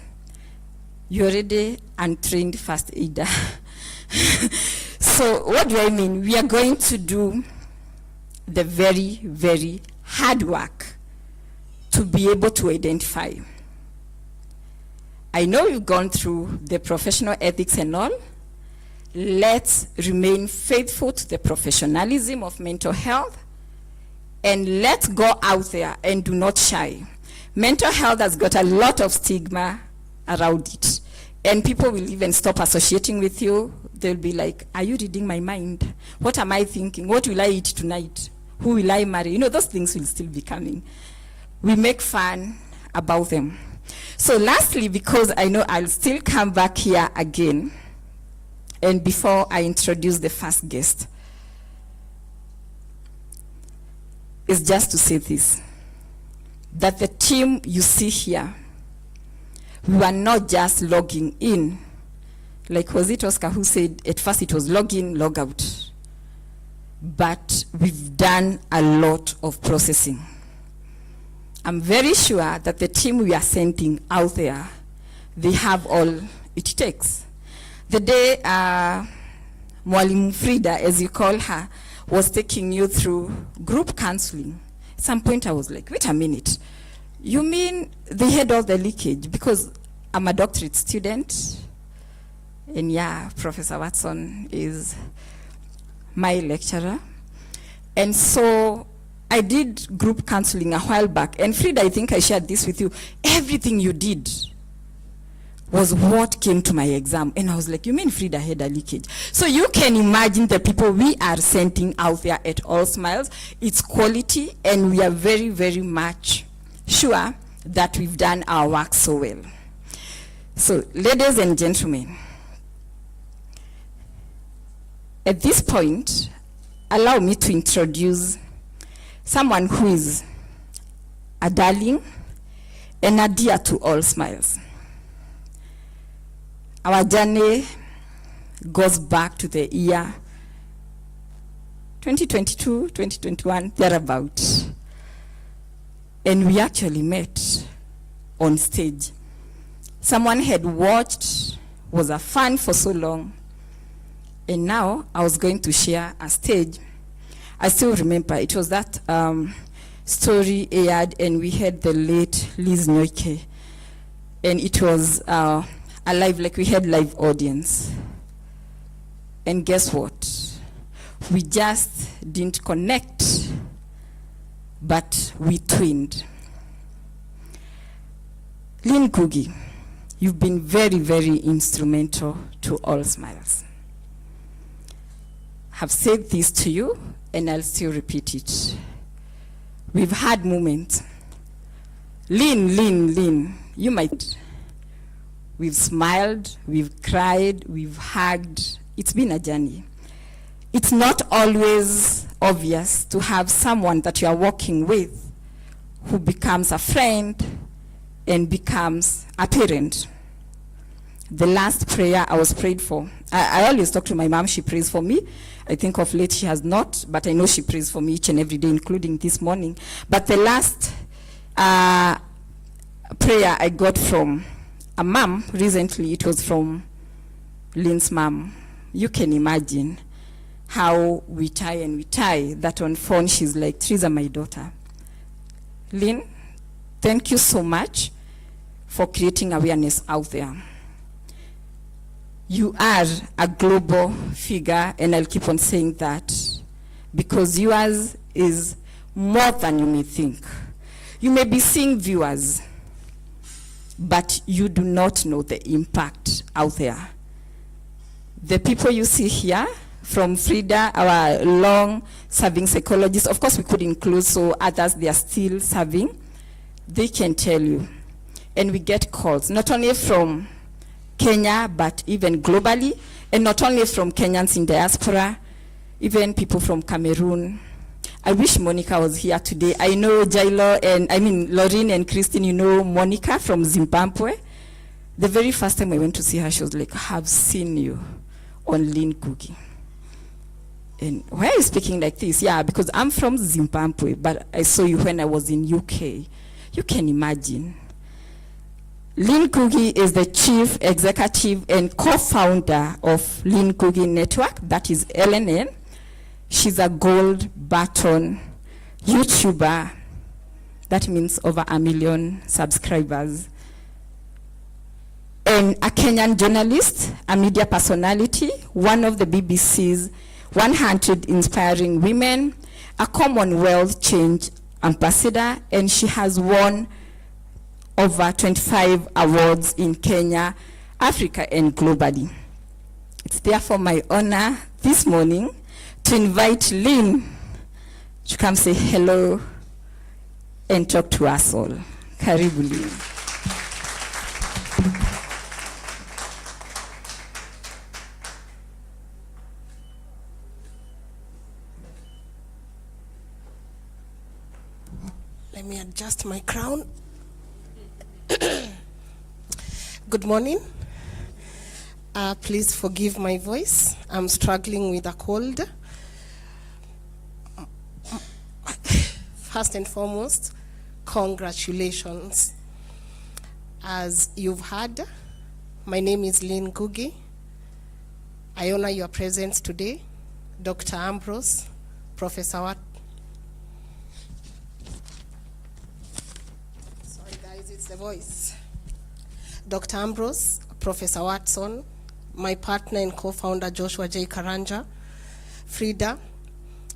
You're already untrained first aider. So what do I mean? We are going to do the very, very hard work to be able to identify. I know you've gone through the professional ethics and all. Let's remain faithful to the professionalism of mental health, and let's go out there and do not shy. Mental health has got a lot of stigma around it, and people will even stop associating with you. They'll be like, are you reading my mind? What am I thinking? What will I eat tonight? Who will I marry? You know, those things will still be coming. We make fun about them. So lastly, because I know I'll still come back here again, and before I introduce the first guest, is just to say this, that the team you see here, we are not just logging in. Like, was it Oscar who said at first it was log in, log out? But we've done a lot of processing. I'm very sure that the team we are sending out there, they have all it takes. The day Mwalimu Frida, as you call her, was taking you through group counseling, at some point I was like, wait a minute, you mean they had all the leakage? Because I'm a doctorate student, and yeah, Professor Watson is my lecturer. And so I did group counseling a while back, and Frida, I think I shared this with you. Everything you did was what came to my exam. And I was like, you mean Frida had a leakage? So you can imagine the people we are sending out there at All Smiles. It's quality, and we are very, very much sure that we've done our work so well. So, ladies and gentlemen, at this point, allow me to introduce someone who is a darling and a dear to All Smiles. Our journey goes back to the year 2022, 2021, thereabout. And we actually met on stage. Someone had watched, was a fan for so long, and now I was going to share a stage. I still remember, it was that story aired, and we had the late Liz Nyoike, and it was alive, like we had live audience. And guess what? We just didn't connect, but we twinned. Lynn Ngugi, you've been very, very instrumental to All Smiles. I've said this to you, and I'll still repeat it. We've had moments. Lynn, you might. We've smiled, we've cried, we've hugged. It's been a journey. It's not always obvious to have someone that you are working with who becomes a friend and becomes a parent. The last prayer I was prayed for, I always talk to my mom, she prays for me. I think of late she has not, but I know she prays for me each and every day, including this morning. But the last prayer I got from a mom recently, it was from Lynn's mom. You can imagine how we tie that on phone. She's like, Teresa, my daughter. Lynn, thank you so much for creating awareness out there. You are a global figure, and I'll keep on saying that, because yours is more than you may think. You may be seeing viewers, but you do not know the impact out there. The people you see here, from Frida, our long-serving psychologist, of course we could include so others, they are still serving, they can tell you. And we get calls, not only from Kenya, but even globally, and not only from Kenyans in diaspora, even people from Cameroon. I wish Monica was here today. I know Laureen and Christine, you know Monica from Zimbabwe. The very first time I went to see her, she was like, I have seen you on Lynn Ngugi. And why are you speaking like this? Yeah, because I'm from Zimbabwe, but I saw you when I was in UK. You can imagine. Lynn Ngugi is the chief executive and co-founder of Lynn Ngugi Network, that is LNN. She's a gold button YouTuber. That means over 1 million subscribers. And a Kenyan journalist, a media personality, one of the BBC's 100 Inspiring Women, a Commonwealth Change Ambassador, and she has won over 25 awards in Kenya, Africa, and globally. It's therefore my honor this morning to invite Lynn to come say hello and talk to us all. Karibu, Lynn. Let me adjust my crown. Good morning. Please forgive my voice. I'm struggling with a cold. First and foremost, congratulations. As you've heard, my name is Lynn Ngugi. I honor your presence today. Dr. Ambrose, Professor Wat. Sorry guys, it's the voice. Dr. Ambrose, Professor Watson, my partner and co-founder Joshua J. Karanja, Frida,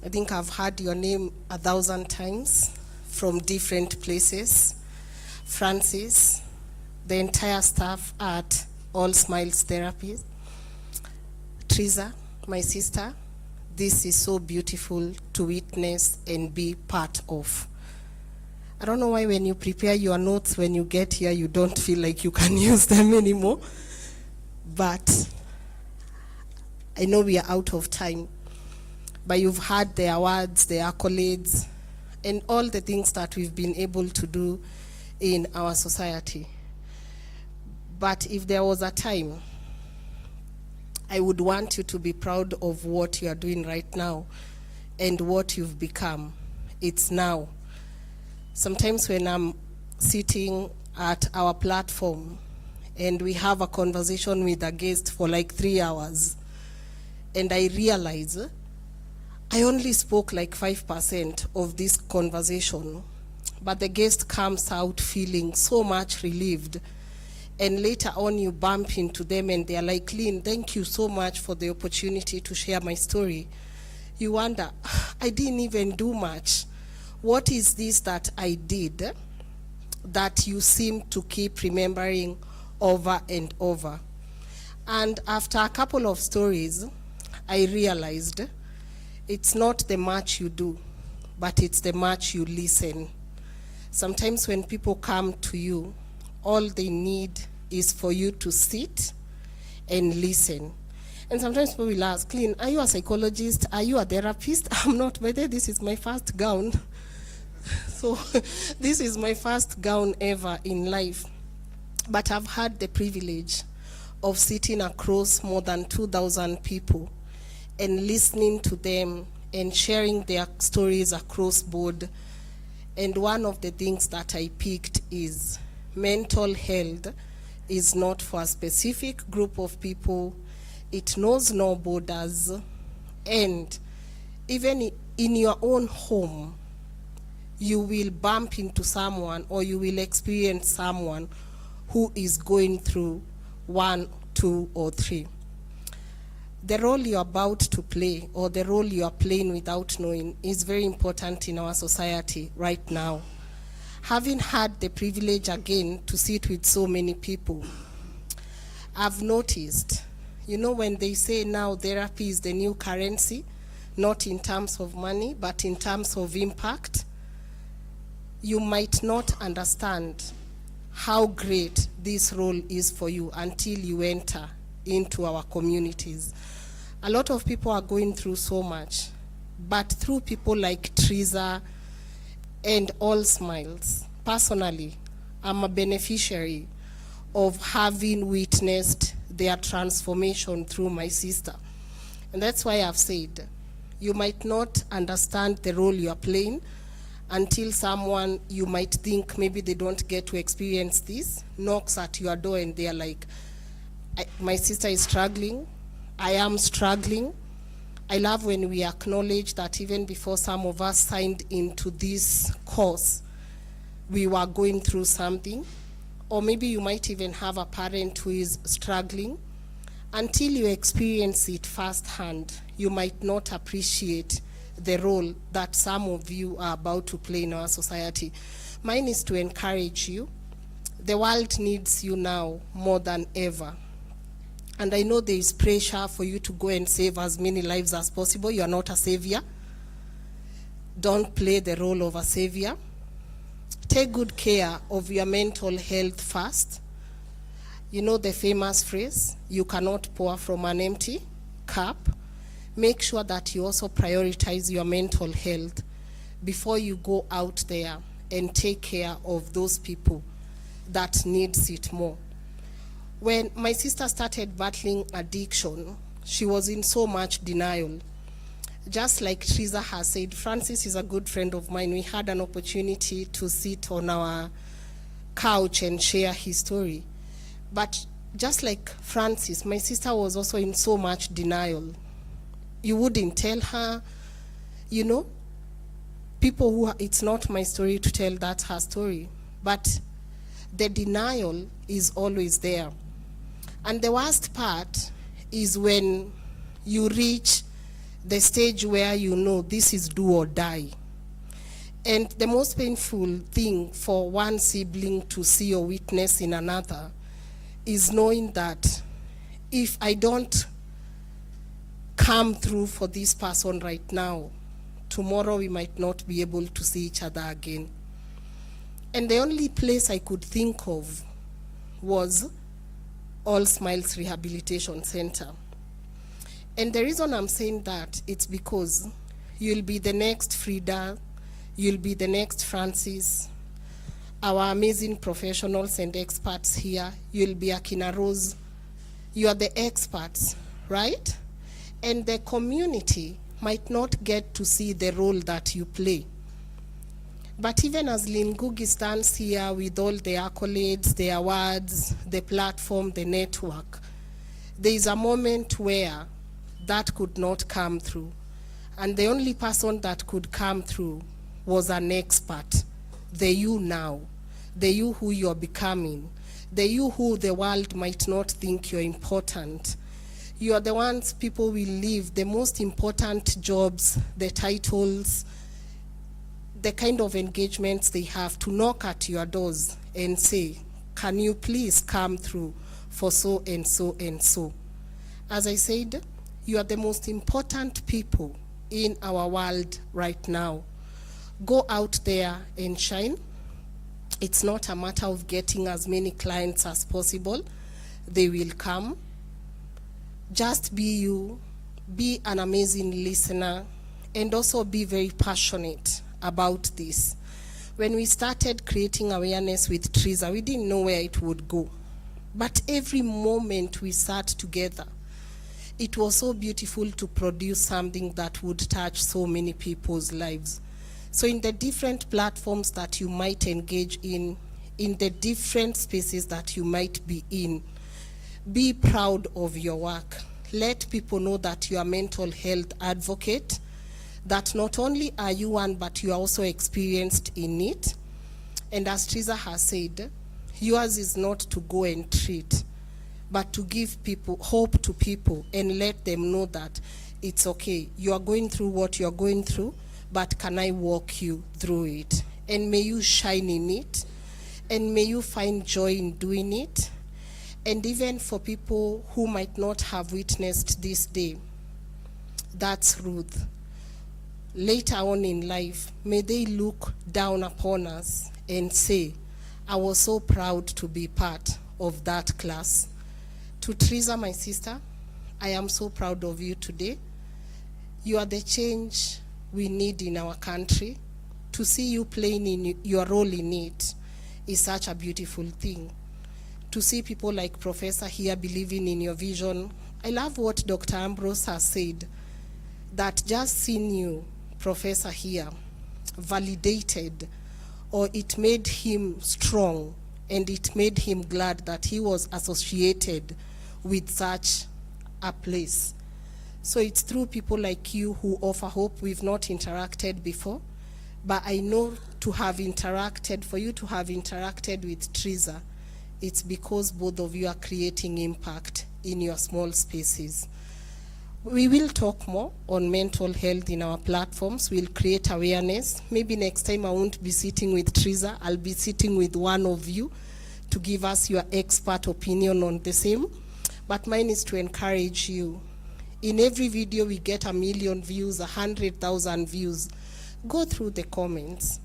I think I've heard your name 1,000 times from different places, Francis, the entire staff at All Smiles Therapy, Teresa, my sister, this is so beautiful to witness and be part of. I don't know why when you prepare your notes, when you get here, you don't feel like you can use them anymore. But I know we are out of time. But you've heard the awards, the accolades, and all the things that we've been able to do in our society. But if there was a time, I would want you to be proud of what you are doing right now and what you've become. It's now. Sometimes when I'm sitting at our platform and we have a conversation with a guest for like 3 hours, and I realize I only spoke like 5% of this conversation, but the guest comes out feeling so much relieved. And later on you bump into them and they're like, Lynn, thank you so much for the opportunity to share my story. You wonder, I didn't even do much. What is this that I did that you seem to keep remembering over and over? And after a couple of stories, I realized it's not the much you do, but it's the much you listen. Sometimes when people come to you, all they need is for you to sit and listen. And sometimes people will ask, Lynn, are you a psychologist? Are you a therapist? I'm not, by the way, this is my first gown. So this is my first gown ever in life. But I've had the privilege of sitting across more than 2,000 people and listening to them and sharing their stories across board. And one of the things that I picked is mental health is not for a specific group of people. It knows no borders. And even in your own home, you will bump into someone or you will experience someone who is going through 1, 2, or 3. The role you're about to play or the role you are playing without knowing is very important in our society right now. Having had the privilege again to sit with so many people, I've noticed, you know, when they say now therapy is the new currency, not in terms of money, but in terms of impact, you might not understand how great this role is for you until you enter into our communities. A lot of people are going through so much, but through people like Teresa and All Smiles, personally, I'm a beneficiary of having witnessed their transformation through my sister. And that's why I've said, You might not understand the role you are playing until someone you might think maybe they don't get to experience this knocks at your door and they are like, my sister is struggling, I am struggling. I love when we acknowledge that even before some of us signed into this course, we were going through something. Or maybe you might even have a parent who is struggling. Until you experience it firsthand, you might not appreciate the role that some of you are about to play in our society. Mine is to encourage you. The world needs you now more than ever. And I know there is pressure for you to go and save as many lives as possible. You are not a savior. Don't play the role of a savior. Take good care of your mental health first. You know the famous phrase, you cannot pour from an empty cup. Make sure that you also prioritize your mental health before you go out there and take care of those people that needs it more. When my sister started battling addiction, she was in so much denial. Just like Teresa has said, Francis is a good friend of mine. We had an opportunity to sit on our couch and share his story. But just like Francis, my sister was also in so much denial. You wouldn't tell her, you know, people who, it's not my story to tell, that's her story. But the denial is always there. And the worst part is when you reach the stage where you know this is do or die. And the most painful thing for one sibling to see or witness in another is knowing that if I don't come through for this person right now, tomorrow we might not be able to see each other again. And the only place I could think of was All Smiles Rehabilitation Center. And the reason I'm saying that, it's because you'll be the next Frida, you'll be the next Francis, our amazing professionals and experts here, you'll be Akina Rose, you are the experts, right? And the community might not get to see the role that you play. But even as Lynn Ngugi stands here with all the accolades, the awards, the platform, the network, there is a moment where that could not come through. And the only person that could come through was an expert, the you now, the you who you're becoming, the you who the world might not think you're important. You are the ones people will leave the most important jobs, the titles, the kind of engagements they have to knock at your doors and say, can you please come through for so and so and so. As I said, you are the most important people in our world right now. Go out there and shine. It's not a matter of getting as many clients as possible. They will come. Just be you, be an amazing listener, and also be very passionate about this. When we started creating awareness with Teresa, we didn't know where it would go. But every moment we sat together, it was so beautiful to produce something that would touch so many people's lives. So in the different platforms that you might engage in the different spaces that you might be in, be proud of your work. Let people know that you are a mental health advocate, that not only are you one, but you are also experienced in it. And as Teresa has said, yours is not to go and treat, but to give people hope to people and let them know that it's okay. You are going through what you are going through, but can I walk you through it? And may you shine in it, and may you find joy in doing it. And even for people who might not have witnessed this day, that's Ruth. Later on in life, may they look down upon us and say, I was so proud to be part of that class. To Teresa, my sister, I am so proud of you today. You are the change we need in our country. To see you playing in your role in it is such a beautiful thing. To see people like Professor here believing in your vision. I love what Dr. Ambrose has said, that just seeing you, Professor, here, validated, or it made him strong, and it made him glad that he was associated with such a place. So it's through people like you who offer hope. We've not interacted before, but I know to have interacted, for you to have interacted with Teresa, it's because both of you are creating impact in your small spaces. We will talk more on mental health in our platforms. We'll create awareness. Maybe next time I won't be sitting with Teresa, I'll be sitting with one of you to give us your expert opinion on the same. But mine is to encourage you. In every video we get 1 million views, 100,000 views. Go through the comments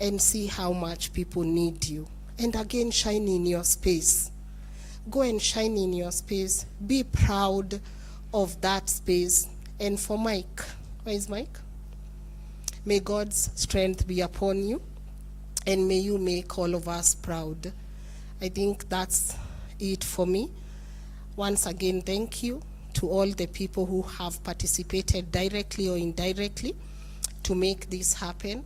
and see how much people need you. And again, shine in your space. Go and shine in your space. Be proud of that space. And for Mike, where is Mike? May God's strength be upon you, and may you make all of us proud. I think that's it for me. Once again, thank you to all the people who have participated directly or indirectly to make this happen.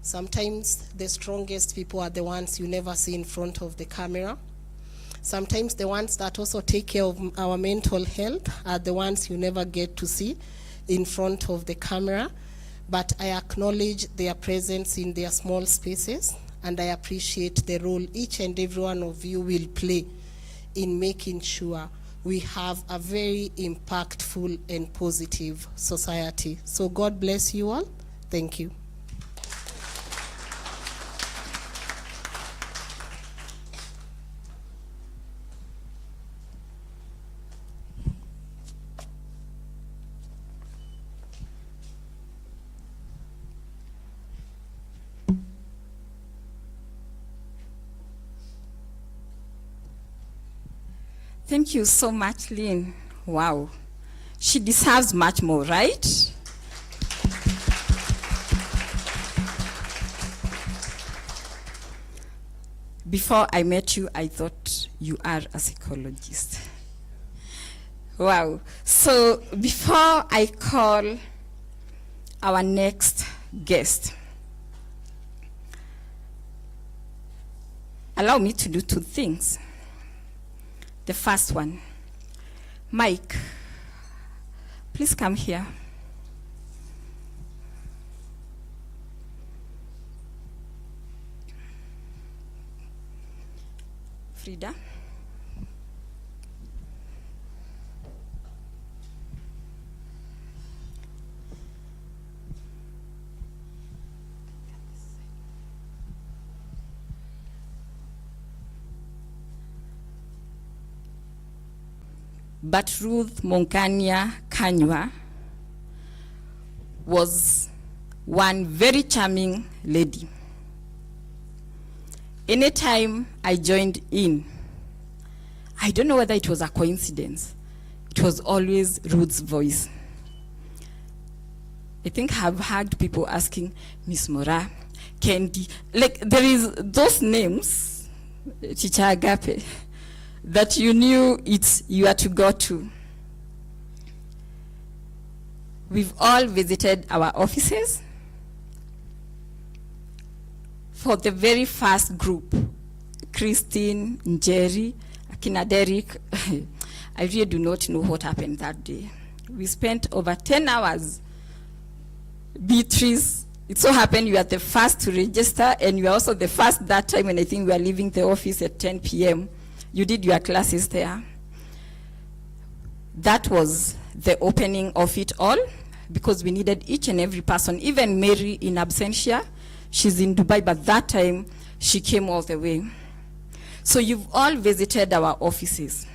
Sometimes the strongest people are the ones you never see in front of the camera. Sometimes the ones that also take care of our mental health are the ones you never get to see in front of the camera. But I acknowledge their presence in their small spaces, and I appreciate the role each and every one of you will play in making sure we have a very impactful and positive society. So God bless you all. Thank you. Thank you so much, Lynn. Wow. She deserves much more, right? Before I met you, I thought you are a psychologist. Wow. So before I call our next guest, allow me to do 2 things. The first one, Mike, please come here. Frida. But Ruth Monkania Kanywa was one very charming lady. Anytime I joined in, I don't know whether it was a coincidence, it was always Ruth's voice. I think I've heard people asking, Miss Mora, Kendi, like there is those names, Chicha Agape, that you knew it's you are to go to. We've all visited our offices. For the very first group, Christine, Njeri, Akina Derek, I really do not know what happened that day. We spent over 10 hours. Beatrice, it so happened you are the first to register, and you are also the first that time, and I think we are leaving the office at 10 p.m. You did your classes there. That was the opening of it all, because we needed each and every person, even Mary in absentia. She's in Dubai, but that time she came all the way. So you've all visited our offices.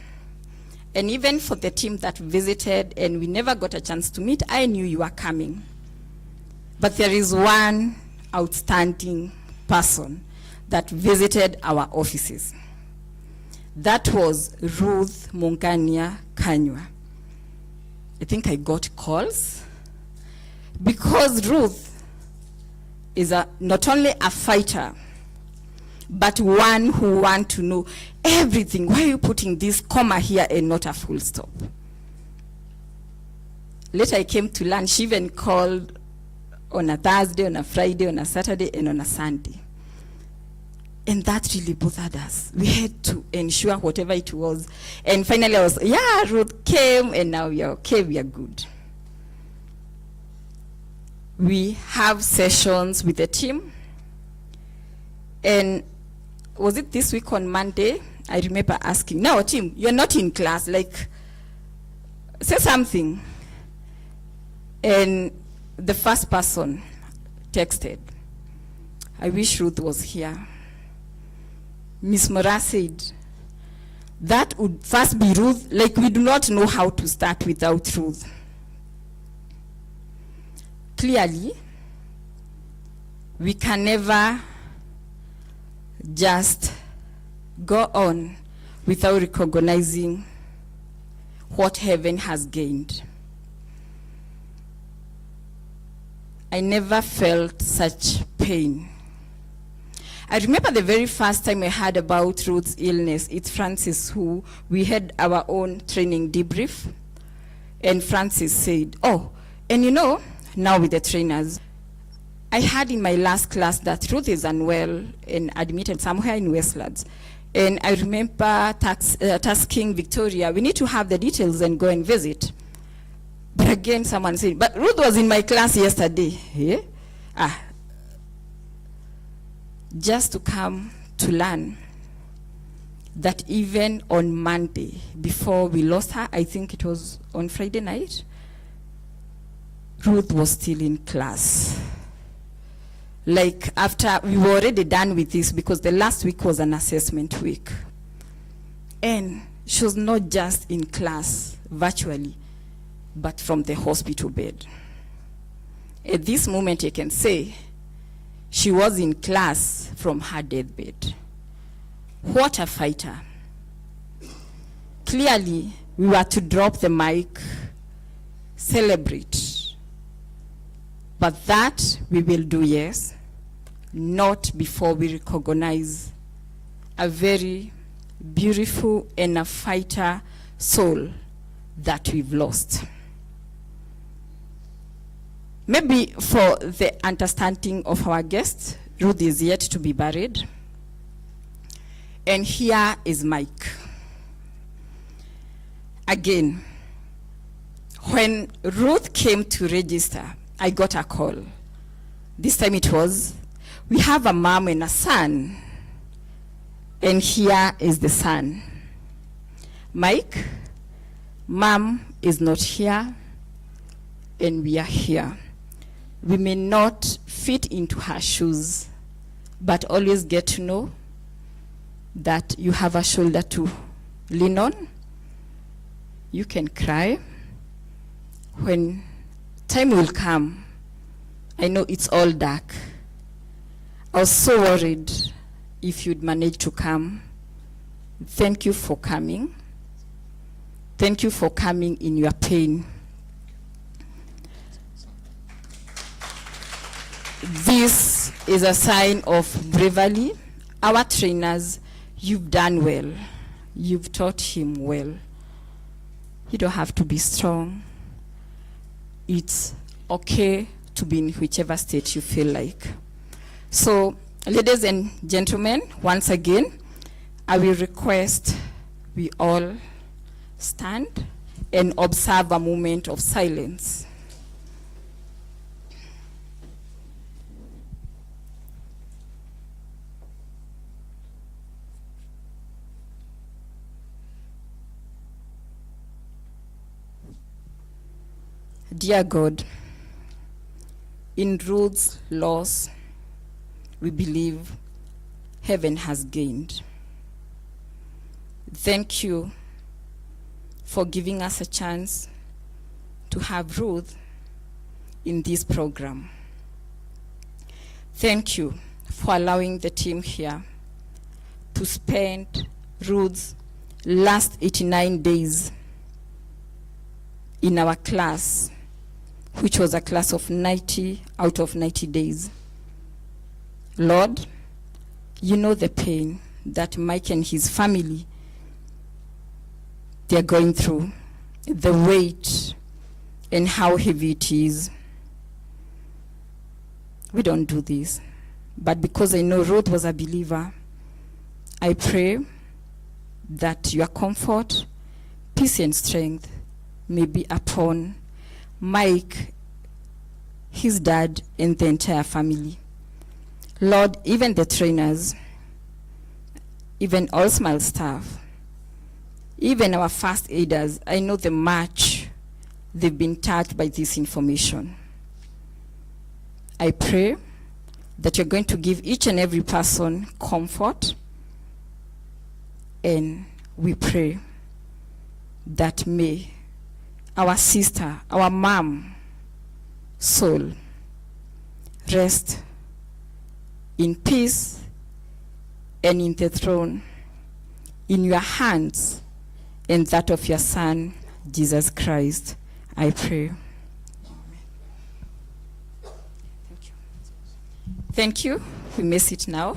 And even for the team that visited and we never got a chance to meet, I knew you were coming. But there is one outstanding person that visited our offices. That was Ruth Monkania Kanywa. I think I got calls because Ruth is not only a fighter, but one who wants to know everything. Why are you putting this comma here and not a full stop? Later I came to learn she even called on a Thursday, on a Friday, on a Saturday, and on a Sunday. And that really bothered us. We had to ensure whatever it was. And finally I was, yeah, Ruth came, and now we are okay, we are good. We have sessions with the team. And was it this week on Monday? I remember asking, now team, you're not in class, like, say something. And the first person texted, I wish Ruth was here. Miss Mora said, that would first be Ruth, like we do not know how to start without Ruth. Clearly, we can never just go on without recognizing what heaven has gained. I never felt such pain. I remember the very first time I heard about Ruth's illness. It's Francis who, we had our own training debrief. And Francis said, oh, and you know, now with the trainers, I heard in my last class that Ruth is unwell and admitted somewhere in Westlands. And I remember tasking Victoria, we need to have the details and go and visit. But again, someone said, but Ruth was in my class yesterday. Yeah? Just to come to learn that even on Monday, before we lost her, I think it was on Friday night, Ruth was still in class. Like after we were already done with this, because the last week was an assessment week. And she was not just in class virtually, but from the hospital bed. At this moment, I can say she was in class from her deathbed. What a fighter. Clearly, we were to drop the mic, celebrate. But that we will do, yes, not before we recognize a very beautiful and a fighter soul that we've lost. Maybe for the understanding of our guests, Ruth is yet to be buried. And here is Mike. Again, when Ruth came to register, I got a call. This time it was, we have a mom and a son. And here is the son. Mike, mom is not here, and we are here. We may not fit into her shoes, but always get to know that you have a shoulder to lean on. You can cry. When time will come, I know it's all dark. I was so worried if you'd manage to come. Thank you for coming. Thank you for coming in your pain. This is a sign of bravery. Our trainers, you've done well. You've taught him well. You don't have to be strong. It's okay to be in whichever state you feel like. So, ladies and gentlemen, once again, I will request we all stand and observe a moment of silence. Dear God, in Ruth's loss, we believe heaven has gained. Thank you for giving us a chance to have Ruth in this program. Thank you for allowing the team here to spend Ruth's last 89 days in our class, which was a class of 90 out of 90 days. Lord, you know the pain that Mike and his family, they're going through, the weight and how heavy it is. We don't do this. But because I know Ruth was a believer, I pray that your comfort, peace, and strength may be upon Mike, his dad, and the entire family. Lord, even the trainers, even All Smile staff, even our first aiders, I know the much they've been touched by this information. I pray that you're going to give each and every person comfort, and we pray that may our sister, our mom, soul rest in peace and in the throne, in your hands and that of your Son, Jesus Christ, I pray. Thank you. We may sit now.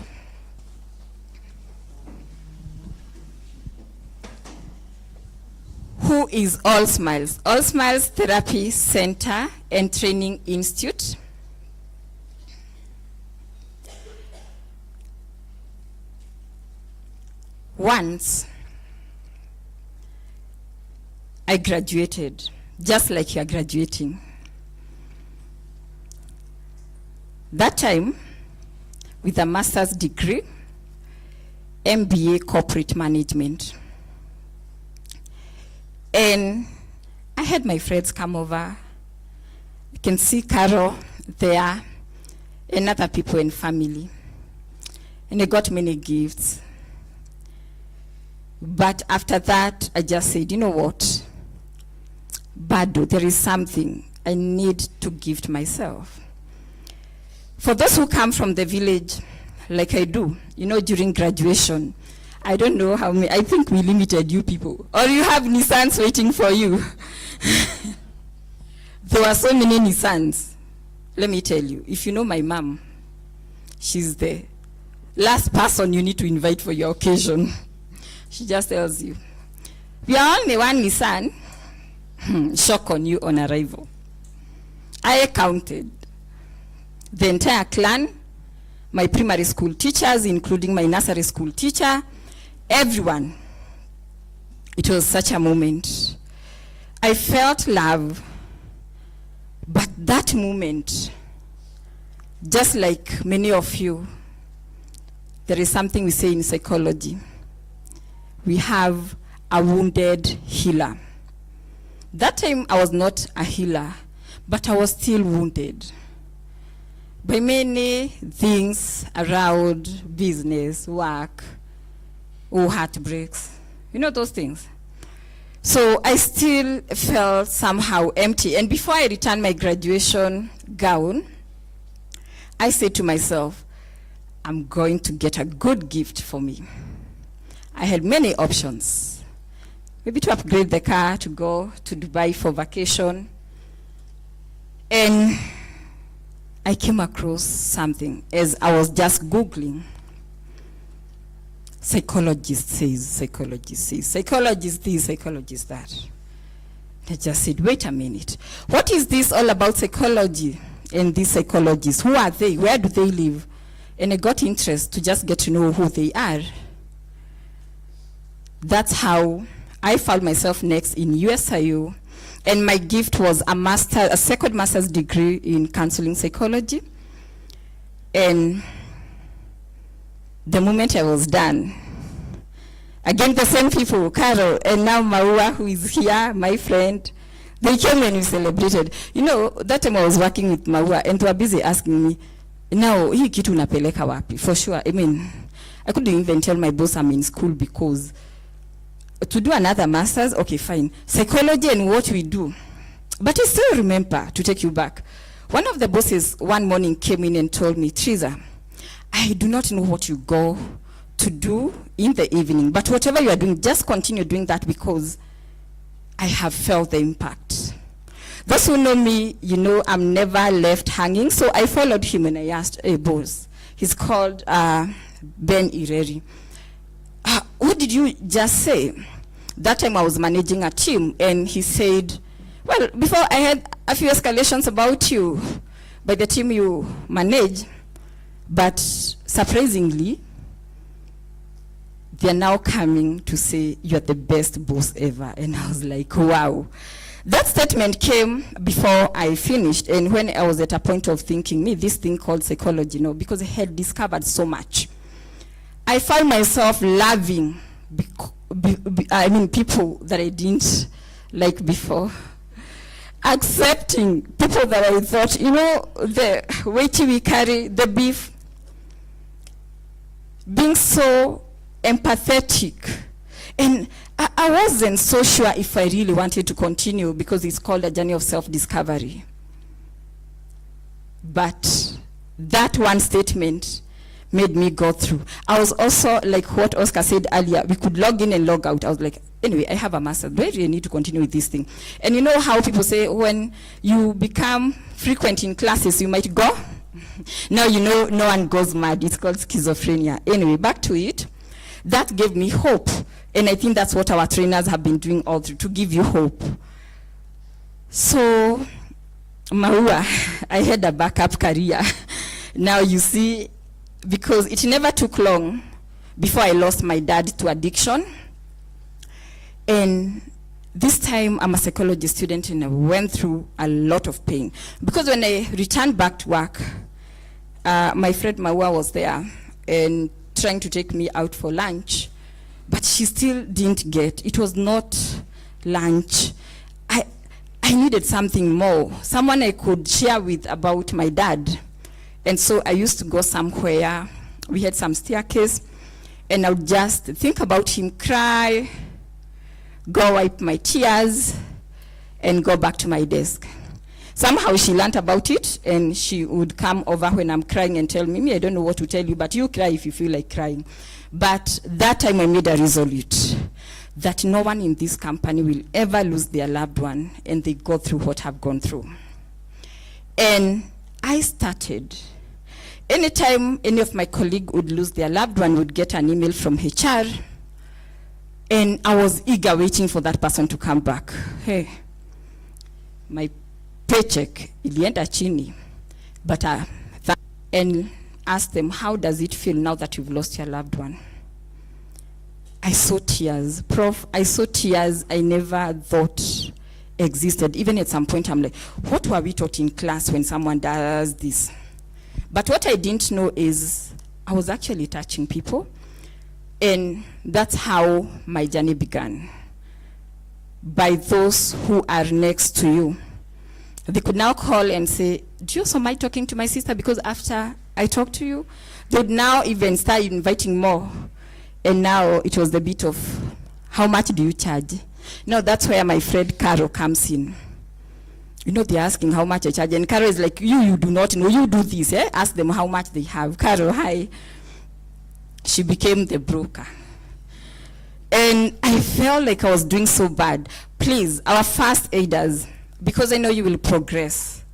Who is All Smiles? All Smiles Therapy Center and Training Institute. Once I graduated, just like you are graduating. That time, with a master's degree, MBA Corporate Management. And I had my friends come over. You can see Carol there, and other people in family. And I got many gifts. But after that, I just said, you know what? Bado, there is something I need to gift myself. For those who come from the village, like I do, you know, during graduation, I don't know how many, I think we limited you people. Or you have Nissans waiting for you. There were so many Nissans. Let me tell you, if you know my mom, she's the last person you need to invite for your occasion. She just tells you, we are only one Nissan. Shock on you on arrival. I counted the entire clan, my primary school teachers, including my nursery school teacher, everyone. It was such a moment. I felt love, but that moment, just like many of you, there is something we say in psychology. We have a wounded healer. That time I was not a healer, but I was still wounded by many things around business, work, or heartbreaks. You know those things. So I still felt somehow empty. And before I returned my graduation gown, I said to myself, I'm going to get a good gift for me. I had many options. Maybe to upgrade the car, to go to Dubai for vacation. And I came across something as I was just Googling. Psychologist says, psychologist says, psychologist this, psychologist that. I just said, wait a minute. What is this all about psychology and these psychologists? Who are they? Where do they live? And I got interest to just get to know who they are. That's how I found myself next in USIU, and my gift was a second master's degree in counseling psychology. And the moment I was done, again the same people, Carol, and now Maua, who is here, my friend, they came and we celebrated. You know, that time I was working with Maua, and they were busy asking me, now, hii kitu unapeleka wapi? For sure, I mean, I couldn't even tell my boss I'm in school because to do another master's, okay, fine. Psychology and what we do. But I still remember, to take you back, one of the bosses one morning came in and told me, Teresa, I do not know what you go to do in the evening, but whatever you are doing, just continue doing that because I have felt the impact. Those who know me, you know I'm never left hanging, so I followed him and I asked, hey boss, he's called Ben Ireri. What did you just say? That time I was managing a team, and he said, Well, before I had a few escalations about you by the team you manage, but surprisingly, they're now coming to say you're the best boss ever. And I was like, wow. That statement came before I finished, and when I was at a point of thinking, this thing called psychology, because I had discovered so much. I found myself loving, people that I didn't like before. Accepting people that I thought, the weight we carry, the beef. Being so empathetic. And I wasn't so sure if I really wanted to continue because it's called a journey of self-discovery. But that one statement made me go through. I was also, like what Oscar said earlier, we could log in and log out. I was like, anyway, I have a master's. Do I really need to continue with this thing? And you know how people say when you become frequent in classes, you might go? Now no one goes mad. It's called schizophrenia. Anyway, back to it. That gave me hope. And I think that's what our trainers have been doing all through, to give you hope. So, Maua, I had a backup career. Now you see, because it never took long before I lost my dad to addiction. And this time I'm a psychology student and I went through a lot of pain. Because when I returned back to work, my friend Maua was there and trying to take me out for lunch, but she still didn't get. It was not lunch. I needed something more, someone I could share with about my dad. And so I used to go somewhere. We had some staircase, and I would just think about him, cry, go wipe my tears, and go back to my desk. Somehow she learned about it, and she would come over when I'm crying and tell me, I don't know what to tell you, but you cry if you feel like crying. But that time I made a resolute that no one in this company will ever lose their loved one, and they go through what I've gone through. And I started. Anytime any of my colleagues would lose their loved one, would get an email from HR, and I was eager waiting for that person to come back. Hey, my paycheck, ilienda chini, but and asked them, how does it feel now that you've lost your loved one? I saw tears. Prof, I saw tears I never thought existed. Even at some point, I'm like, what were we taught in class when someone does this? But what I didn't know is I was actually touching people. And that's how my journey began. By those who are next to you. They could now call and say, do you also mind talking to my sister? Because after I talked to you, they would now even start inviting more. And now it was the bit of, how much do you charge? Now that's where my friend Carol comes in. They're asking how much I charge. And Carol is like, you do not know, you do this. Ask them how much they have. Carol, hi. She became the broker. And I felt like I was doing so bad. Please, our first aiders, because I know you will progress.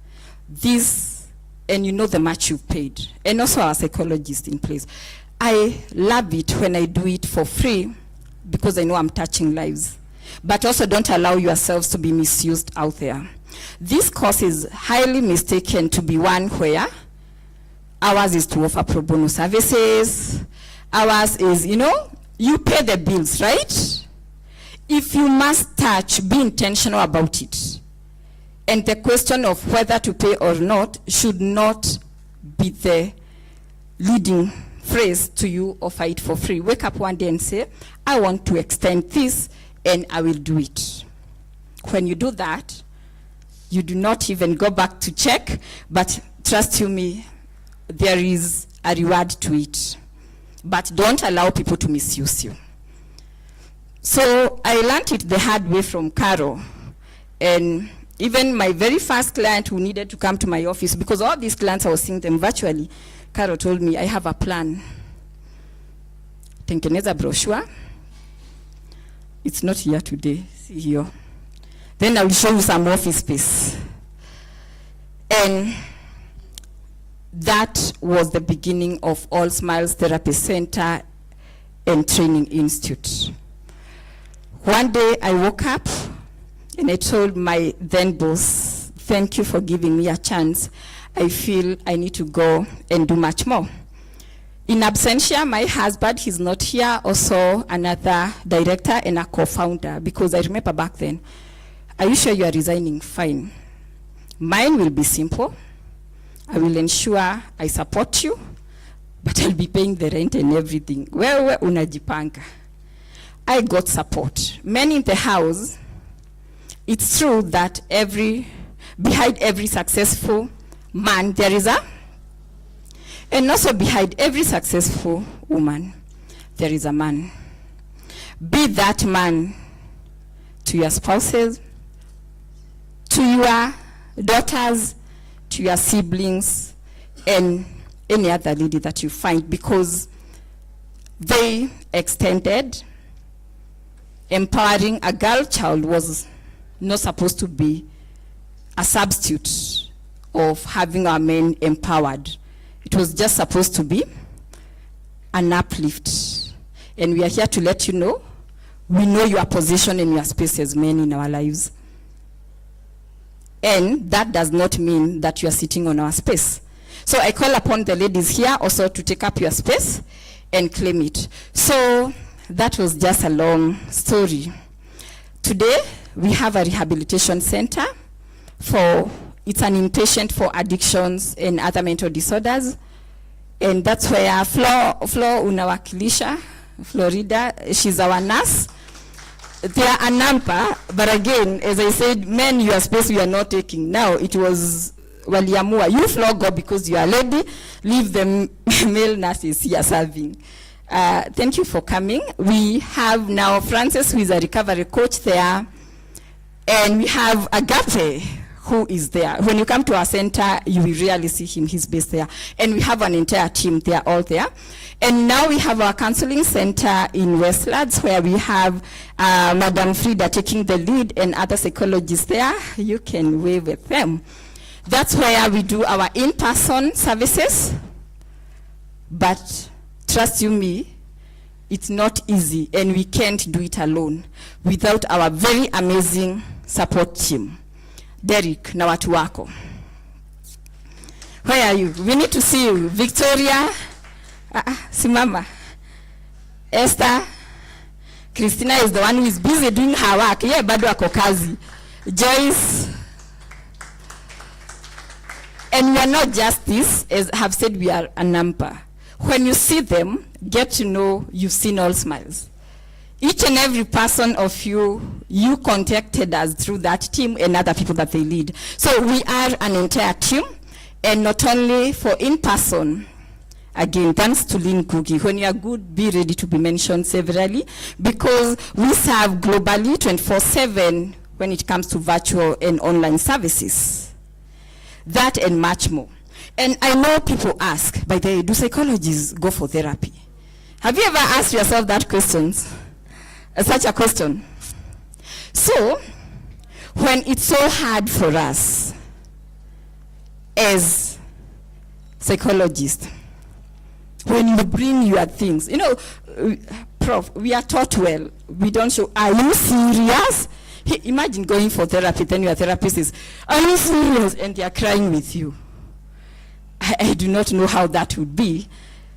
This, and the much you've paid. And also our psychologist in place. I love it when I do it for free because I know I'm touching lives. But also don't allow yourselves to be misused out there. This course is highly mistaken to be one where ours is to offer pro bono services. Ours is, you pay the bills, right? If you must touch, be intentional about it. And the question of whether to pay or not should not be the leading phrase to you offer it for free. Wake up one day and say, I want to extend this and I will do it. When you do that, you do not even go back to check, but trust you me, there is a reward to it. But don't allow people to misuse you. So I learned it the hard way from Carol. And even my very first client who needed to come to my office, because all these clients I was seeing them virtually, Carol told me, I have a plan. Tengeneza brochure. It's not here today, see here. Then I will show you some office space. And that was the beginning of All Smiles Therapy Center and Training Institute. One day I woke up And I told my then boss, thank you for giving me a chance. I feel I need to go and do much more. In absentia, my husband, he's not here, also another director and a co-founder, because I remember back then, are you sure you are resigning? Fine. Mine will be simple. I will ensure I support you, but I'll be paying the rent and everything. Wewe unajipanga. I got support. Men in the house, it's true that behind every successful man, there is and also behind every successful woman, there is a man. Be that man to your spouses, to your daughters, to your siblings, and any other lady that you find, because they extended. Empowering a girl child was not supposed to be a substitute of having our men empowered. It was just supposed to be an uplift. And we are here to let you know, we know your position and your space as men in our lives. And that does not mean that you are sitting on our space. So I call upon the ladies here also to take up your space and claim it. So that was just a long story. Today, we have a rehabilitation center it's an inpatient for addictions and other mental disorders. And that's where Flo unawakilisha, Florida, she's our nurse. They are a number, but again, as I said, men, your space we are not taking. Now, it was waliamua, you Flo go because you are a lady, leave the male nurses here serving. Thank you for coming. We have now Francis, who is a recovery coach there, and we have Agape, who is there. When you come to our center, you will really see him, he's based there. And we have an entire team, they are all there. And now we have our counseling center in Westlands, where we have Madam Frida taking the lead and other psychologists there. You can wave with them. That's where we do our in-person services. But trust you me, it's not easy, and we can't do it alone without our very amazing support team. Derek, na watu wako. Where are you? We need to see you. Victoria, simama. Esther, Christina is the one who is busy doing her work. Yeah, bado ako kazi. Joyce. And we are not just this, as I have said, we are a number. When you see them, get to know you've seen all smiles. Each and every person of you contacted us through that team and other people that they lead. So we are an entire team, and not only for in-person. Again, thanks to Lynn Cookie. When you are good, be ready to be mentioned severally, because we serve globally 24/7 when it comes to virtual and online services. That and much more. And I know people ask, by the way, do psychologists go for therapy? Have you ever asked yourself that question? Such a question. So, when it's so hard for us as psychologists, when you bring your things, you know, Prof, we are taught well. We don't show, are you serious? Imagine going for therapy, then your therapist is, are you serious? And they are crying with you. I do not know how that would be.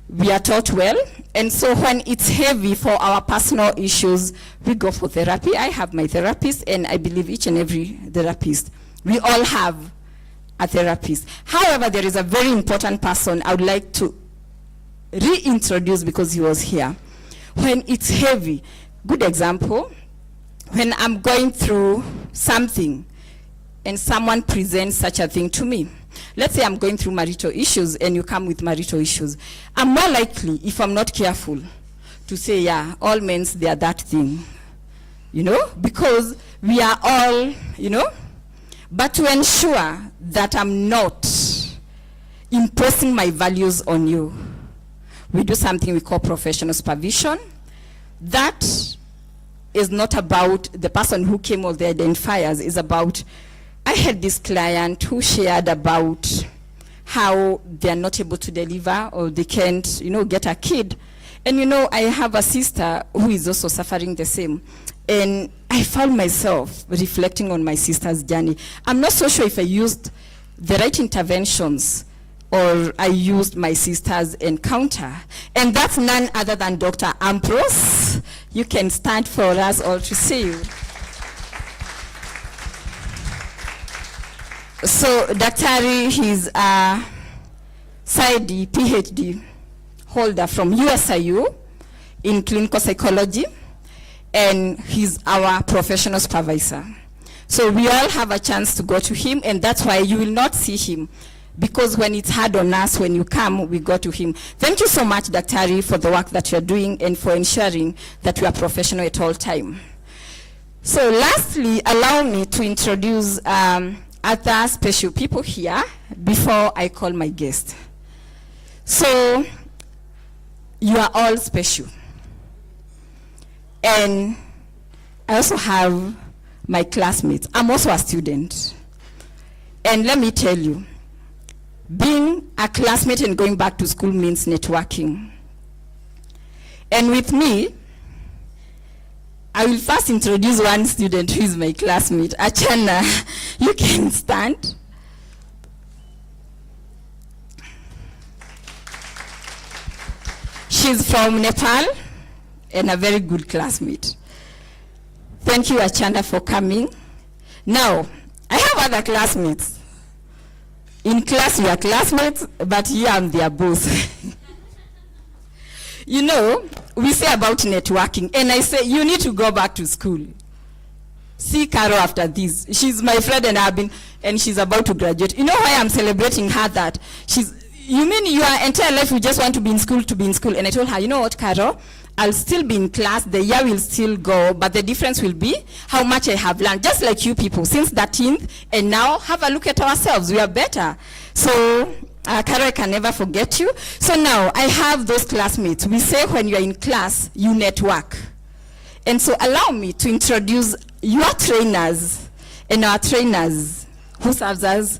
We are taught well, and so when it's heavy for our personal issues, we go for therapy. I have my therapist, and I believe each and every therapist, we all have a therapist. However, there is a very important person I would like to reintroduce because he was here. When it's heavy, good example, when I'm going through something and someone presents such a thing to me. Let's say I'm going through marital issues and you come with marital issues. I'm more likely, if I'm not careful, to say, yeah, all men, they are that thing. You know, because we are all, you know. But to ensure that I'm not imposing my values on you, we do something we call professional supervision. That is not about the person who came or the identifiers, it's about, I had this client who shared about how they are not able to deliver or they can't, you know, get a kid. And you know, I have a sister who is also suffering the same. And I found myself reflecting on my sister's journey. I'm not so sure if I used the right interventions or I used my sister's encounter. And that's none other than Dr. Ambrose. You can stand for us all to see you. So Daktari, he's a PsyD, PhD holder from USIU in clinical psychology, and he's our professional supervisor. So we all have a chance to go to him, and that's why you will not see him, because when it's hard on us, when you come, we go to him. Thank you so much, Daktari, for the work that you're doing and for ensuring that we are professional at all time. So lastly, allow me to introduce other special people here before I call my guest. So you are all special. And I also have my classmates. I'm also a student. And let me tell you, being a classmate and going back to school means networking. And with me, I will first introduce one student who is my classmate, Achana. You can stand. She's from Nepal and a very good classmate. Thank you, Achana, for coming. Now, I have other classmates. In class, we are classmates, but here I'm their boss. You know, we say about networking, and I say, you need to go back to school. See Carol after this. She's my friend, and she's about to graduate. You know why I'm celebrating her that? You mean your entire life you just want to be in school, And I told her, you know what, Carol? I'll still be in class, the year will still go, but the difference will be how much I have learned. Just like you people, since 13th, and now have a look at ourselves. We are better. So, Carol, I can never forget you. So now, I have those classmates. We say when you're in class, you network. And so allow me to introduce your trainers and our trainers who serves us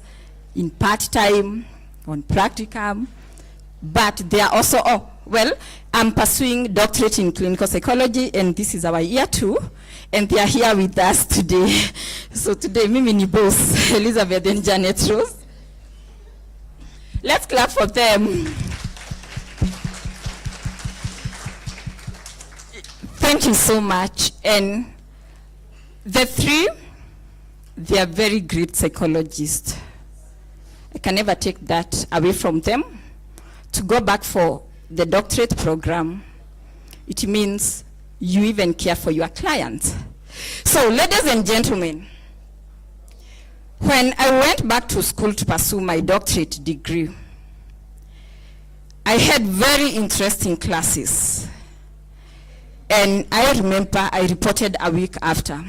in part-time, on practicum, but they are also, I'm pursuing doctorate in clinical psychology, and this is our year 2, and they are here with us today. So today, Mimi ni boss, Elizabeth and Janet Rose. Let's clap for them. Thank you so much. And the three, they are very great psychologists. I can never take that away from them. To go back for the doctorate program, it means you even care for your clients. So, ladies and gentlemen, when I went back to school to pursue my doctorate degree, I had very interesting classes. And I remember I reported a week after.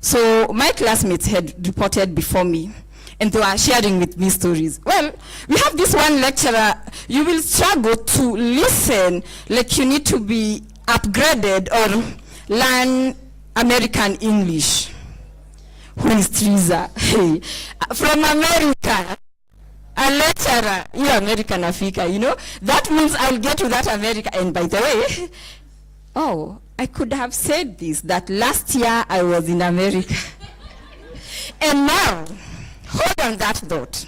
So my classmates had reported before me, and they were sharing with me stories. Well, we have this one lecturer, you will struggle to listen like you need to be upgraded or learn American English. Who is Teresa? Hey, from America, a lecturer, you American Africa, you know? That means I'll get to that America. And by the way, I could have said this, that last year I was in America. And now, hold on that thought.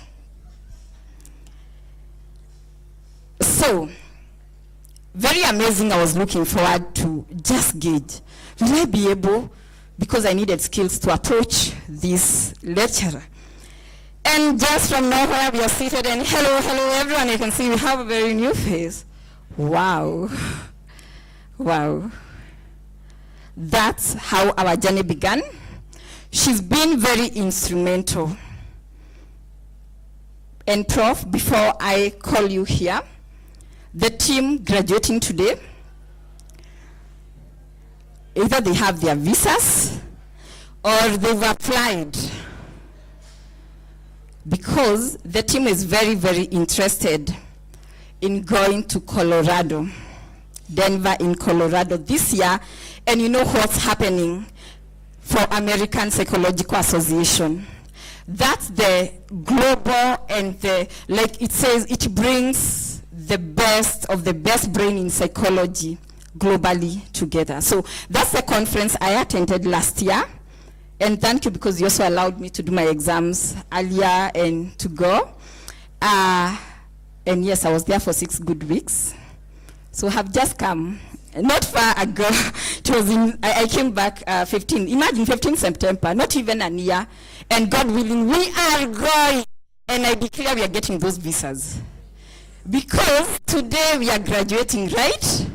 So, very amazing, I was looking forward to just gauge. Will I be able, because I needed skills to approach this lecturer. And just from nowhere we are seated and hello everyone, you can see we have a very new face. Wow. Wow. That's how our journey began. She's been very instrumental. And Prof, before I call you here, the team graduating today, either they have their visas or they've applied, because the team is very, very interested in going to Colorado, Denver in Colorado this year. And you know what's happening for American Psychological Association. That's the global, and like it says, it brings the best of the best brain in psychology globally together. So that's the conference I attended last year. And thank you because you also allowed me to do my exams earlier and to go. And yes, I was there for 6 good weeks. So have just come, not far ago. It was I came back 15 September, not even a year. And God willing, we are going. And I declare we are getting those visas. Because today we are graduating, right?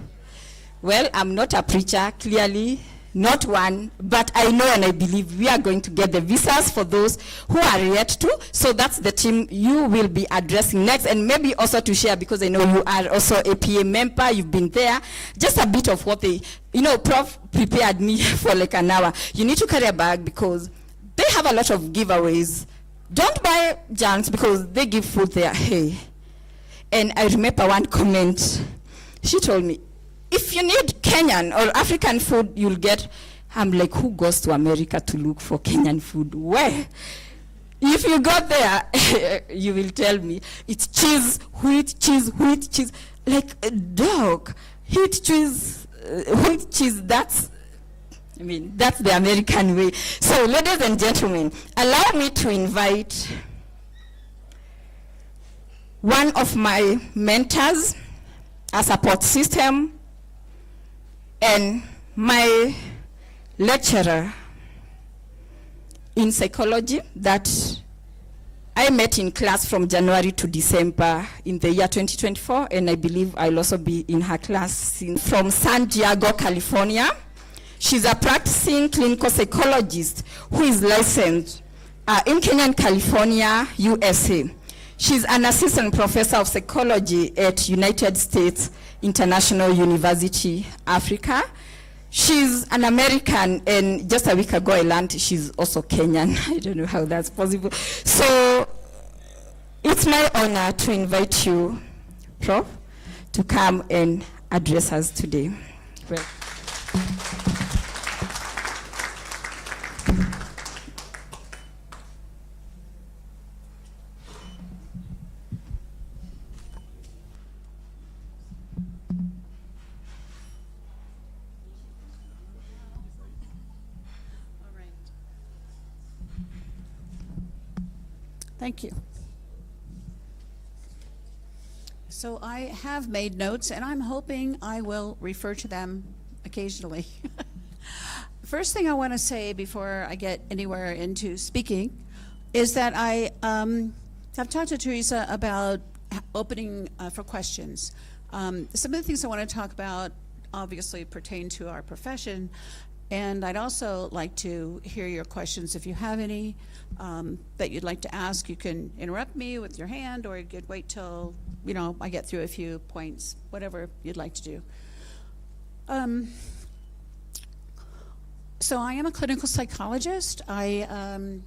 Well, I'm not a preacher, clearly, not one, but I know and I believe we are going to get the visas for those who are yet to. So that's the team you will be addressing next, and maybe also to share, because I know you are also a PA member, you've been there, just a bit of what they, Prof prepared me for like an hour. You need to carry a bag because they have a lot of giveaways. Don't buy junks because they give food there. Hey. And I remember one comment. She told me, if you need Kenyan or African food, you'll get. I'm like, who goes to America to look for Kenyan food? Where? If you go there, you will tell me. It's cheese, wheat, cheese, wheat, cheese. Like a dog. Wheat cheese, that's the American way. So, ladies and gentlemen, allow me to invite one of my mentors, a support system, and my lecturer in psychology that I met in class from January to December in the year 2024, and I believe I'll also be in her class from San Diego, California. She's a practicing clinical psychologist who is licensed in Kenya and California, USA. She's an assistant professor of psychology at United States International University, Africa. She's an American, and just a week ago I learned she's also Kenyan. I don't know how that's possible. So it's my honor to invite you, Prof, to come and address us today. Well. Thank you. So I have made notes, and I'm hoping I will refer to them occasionally. First thing I want to say before I get anywhere into speaking is that I've talked to Teresa about opening for questions. Some of the things I want to talk about obviously pertain to our profession, and I'd also like to hear your questions if you have any that you'd like to ask. You can interrupt me with your hand, or you could wait till I get through a few points, whatever you'd like to do. So I am a clinical psychologist. I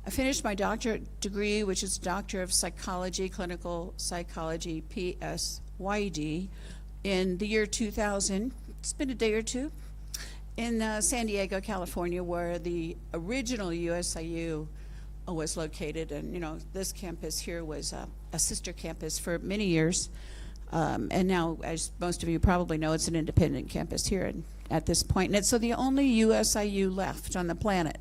finished my doctorate degree, which is Doctor of Psychology, Clinical Psychology, PSYD, in the year 2000. It's been a day or two. In San Diego, California, where the original USIU was located, and this campus here was a sister campus for many years, and now, as most of you probably know, it's an independent campus here at this point, and it's so the only USIU left on the planet.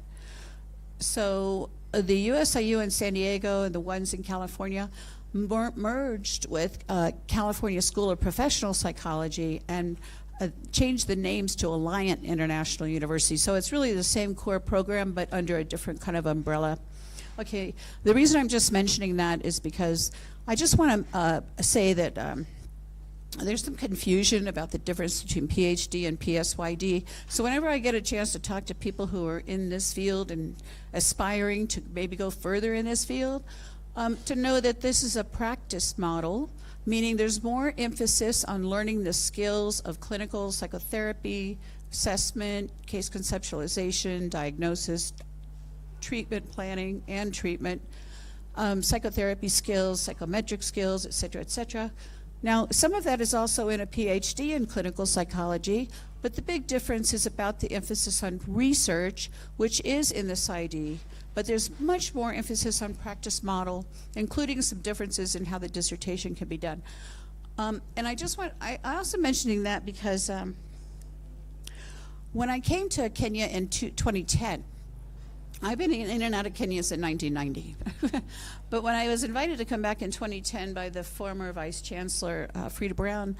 So the USIU in San Diego and the ones in California merged with California School of Professional Psychology and changed the names to Alliant International University. So it's really the same core program, but under a different kind of umbrella. Okay, the reason I'm just mentioning that is because I just want to say that there's some confusion about the difference between PhD and PSYD. So whenever I get a chance to talk to people who are in this field and aspiring to maybe go further in this field, to know that this is a practice model, meaning there's more emphasis on learning the skills of clinical psychotherapy, assessment, case conceptualization, diagnosis, treatment planning and treatment, psychotherapy skills, psychometric skills, et cetera, et cetera. Now, some of that is also in a PhD in clinical psychology, but the big difference is about the emphasis on research, which is in the PsyD, but there's much more emphasis on practice model, including some differences in how the dissertation can be done. And I also mentioning that because When I came to Kenya in 2010, I've been in and out of Kenya since 1990. But when I was invited to come back in 2010 by the former Vice Chancellor, Frida Brown,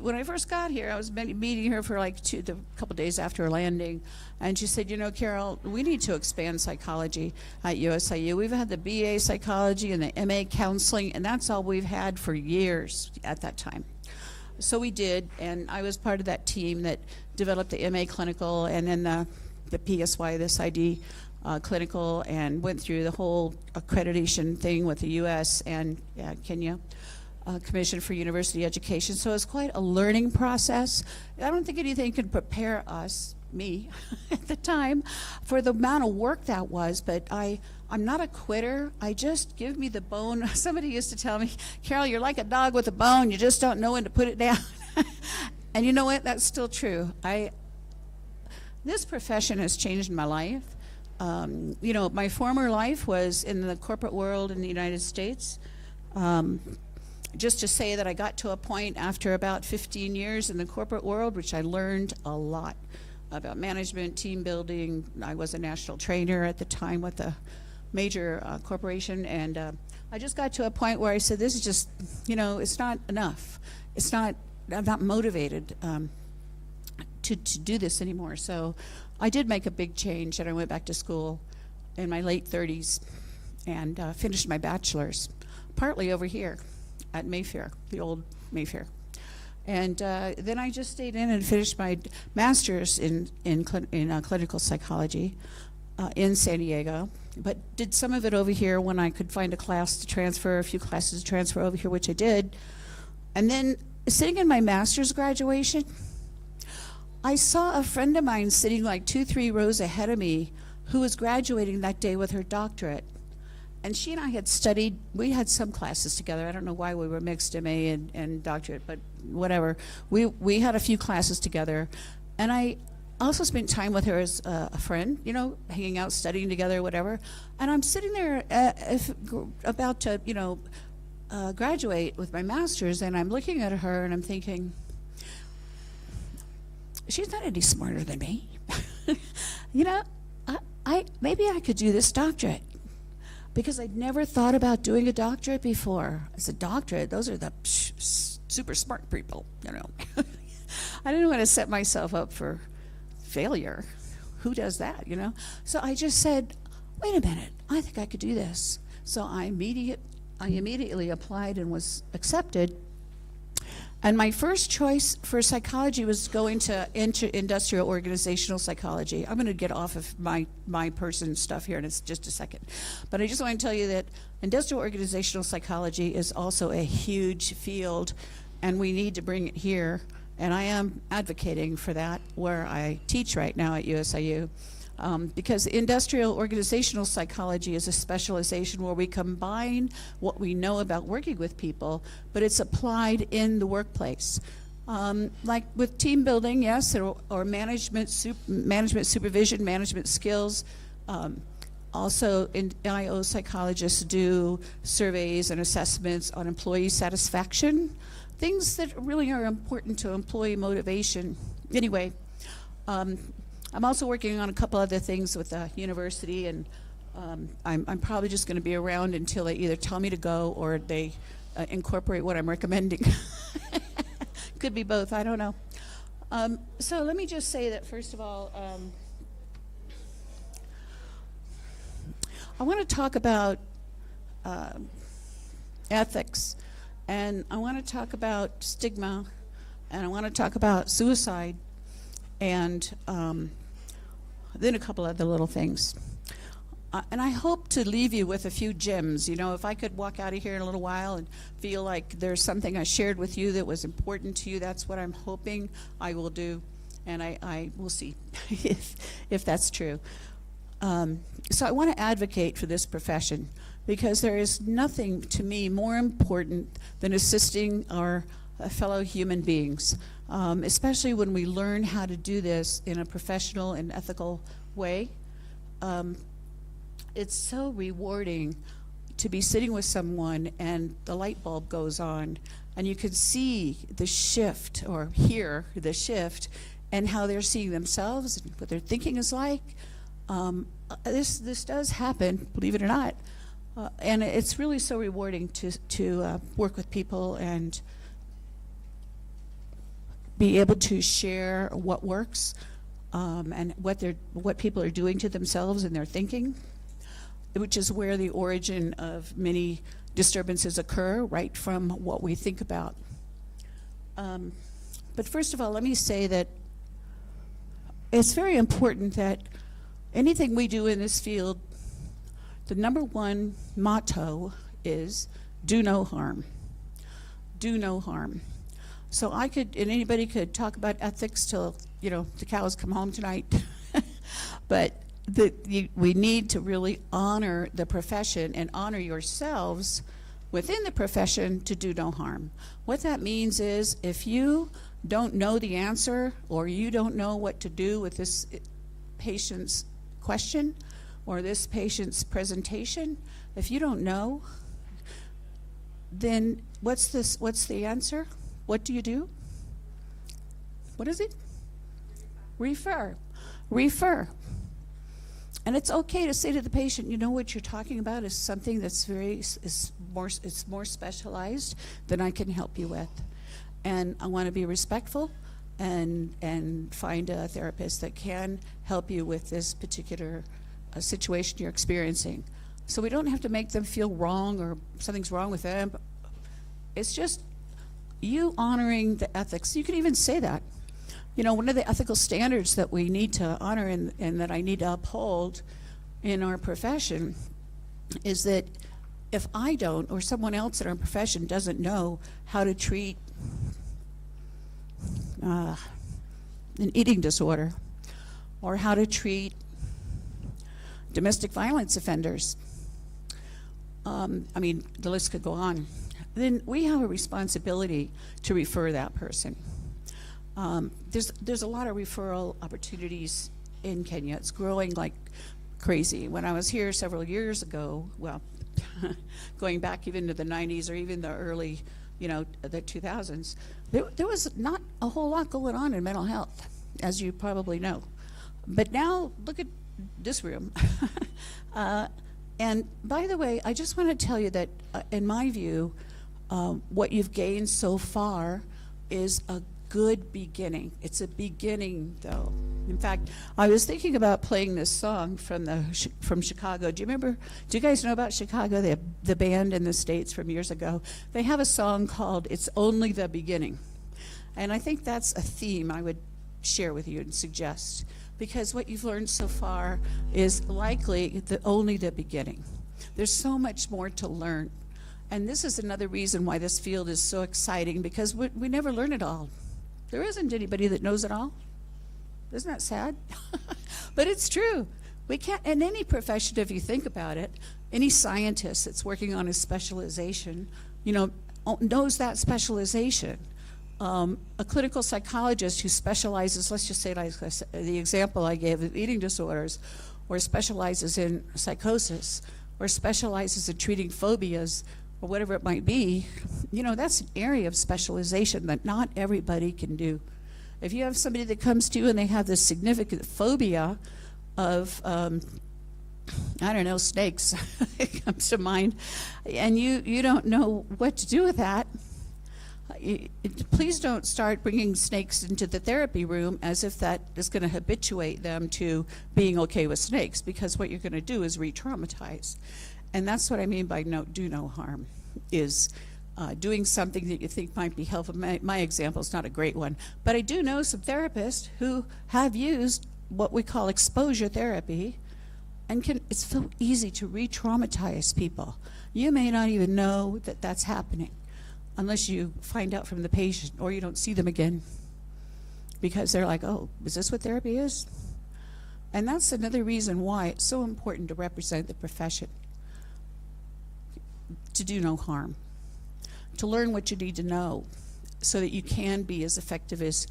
when I first got here, I was meeting her for like a couple days after landing, and she said, you know, Carol, we need to expand psychology at USIU. We've had the BA psychology and the MA counseling, and that's all we've had for years at that time. So we did, and I was part of that team that developed the MA clinical and then the PSY, this ID clinical, and went through the whole accreditation thing with the US and Kenya Commission for University Education. So it's quite a learning process. I don't think anything can prepare us, me, at the time, for the amount of work that was, but I'm not a quitter. I just give me the bone. Somebody used to tell me, Carol, you're like a dog with a bone. You just don't know when to put it down. And you know what? That's still true. This profession has changed my life. You know, my former life was in the corporate world in the United States. Just to say that I got to a point after about 15 years in the corporate world, which I learned a lot about management, team building. I was a national trainer at the time with a major corporation, and I just got to a point where I said, this is just, you know, it's not enough. I'm not motivated to do this anymore. So I did make a big change, and I went back to school in my late 30s and finished my bachelor's, partly over here at Mayfair, the old Mayfair. And then I just stayed in and finished my master's in clinical psychology in San Diego, but did some of it over here when I could find a class to transfer, a few classes to transfer over here, which I did. And then sitting in my master's graduation, I saw a friend of mine sitting like 2-3 rows ahead of me who was graduating that day with her doctorate. And she and I had studied, we had some classes together. I don't know why we were mixed MA and doctorate, but whatever. We had a few classes together. And I also spent time with her as a friend, you know, hanging out, studying together, whatever. And I'm sitting there about to, you know, graduate with my master's, and I'm looking at her and I'm thinking, she's not any smarter than me. You know, maybe I could do this doctorate, because I'd never thought about doing a doctorate before. As a doctorate, those are the super smart people, you know. I didn't want to set myself up for failure. Who does that, you know? So I just said, wait a minute, I think I could do this. So I immediately applied and was accepted. And my first choice for psychology was going to industrial organizational psychology. I'm going to get off of my person stuff here in just a second. But I just want to tell you that industrial organizational psychology is also a huge field, and we need to bring it here. And I am advocating for that where I teach right now at USIU. Because industrial organizational psychology is a specialization where we combine what we know about working with people, but it's applied in the workplace. Like with team building, yes, or management supervision, management skills. Also, NIO psychologists do surveys and assessments on employee satisfaction, things that really are important to employee motivation. Anyway, I'm also working on a couple other things with the university, and I'm probably just going to be around until they either tell me to go or they incorporate what I'm recommending. Could be both, I don't know. So let me just say that, first of all, I want to talk about ethics, and I want to talk about stigma, and I want to talk about suicide, and then a couple other little things. And I hope to leave you with a few gems. You know, if I could walk out of here in a little while and feel like there's something I shared with you that was important to you, that's what I'm hoping I will do. And I will see if that's true. So I want to advocate for this profession, because there is nothing to me more important than assisting our fellow human beings, especially when we learn how to do this in a professional and ethical way. It's so rewarding to be sitting with someone and the light bulb goes on and you can see the shift or hear the shift, and how they're seeing themselves and what their thinking is like. This does happen, believe it or not, and it's really so rewarding to work with people and be able to share what works and what people are doing to themselves and their thinking, which is where the origin of many disturbances occur, right from what we think about. But first of all, let me say that it's very important that anything we do in this field, the number one motto is do no harm. Do no harm. So I could, and anybody could talk about ethics till, you know, the cows come home tonight. But we need to really honor the profession and honor yourselves within the profession to do no harm. What that means is if you don't know the answer or you don't know what to do with this patient's question or this patient's presentation, if you don't know, then what's the answer? What do you do? What is it? Refer. Refer. And it's okay to say to the patient, you know, what you're talking about is something that's it's more specialized than I can help you with. And I want to be respectful and find a therapist that can help you with this particular situation you're experiencing. So we don't have to make them feel wrong or something's wrong with them. It's just you honoring the ethics. You can even say that. You know, one of the ethical standards that we need to honor and that I need to uphold in our profession is that if I don't, or someone else in our profession doesn't know how to treat an eating disorder or how to treat domestic violence offenders, I mean, the list could go on, then we have a responsibility to refer that person. There's a lot of referral opportunities in Kenya. It's growing like crazy. When I was here several years ago, well, going back even to the 90s or even the early, you know, the 2000s, there was not a whole lot going on in mental health, as you probably know. But now, look at this room. And by the way, I just want to tell you that, in my view, what you've gained so far is a good beginning. It's a beginning, though. In fact, I was thinking about playing this song from Chicago. Do you guys know about Chicago, the band in the States from years ago? They have a song called It's Only the Beginning. And I think that's a theme I would share with you and suggest, because what you've learned so far is likely only the beginning. There's so much more to learn. And this is another reason why this field is so exciting, because we never learn it all. There isn't anybody that knows it all. Isn't that sad? But it's true. We can't, in any profession, if you think about it, any scientist that's working on a specialization, you know, knows that specialization. A clinical psychologist who specializes, let's just say like the example I gave of eating disorders, or specializes in psychosis, or specializes in treating phobias, or whatever it might be, you know, that's an area of specialization that not everybody can do. If you have somebody that comes to you and they have this significant phobia of, I don't know, snakes, it comes to mind, and you don't know what to do with that, please don't start bringing snakes into the therapy room as if that is going to habituate them to being okay with snakes, because what you're going to do is re-traumatize. And that's what I mean by do no harm, is doing something that you think might be helpful. My example is not a great one, but I do know some therapists who have used what we call exposure therapy, and it's so easy to re-traumatize people. You may not even know that that's happening unless you find out from the patient or you don't see them again, because they're like, oh, is this what therapy is? And that's another reason why it's so important to represent the profession, to do no harm, to learn what you need to know so that you can be as effective as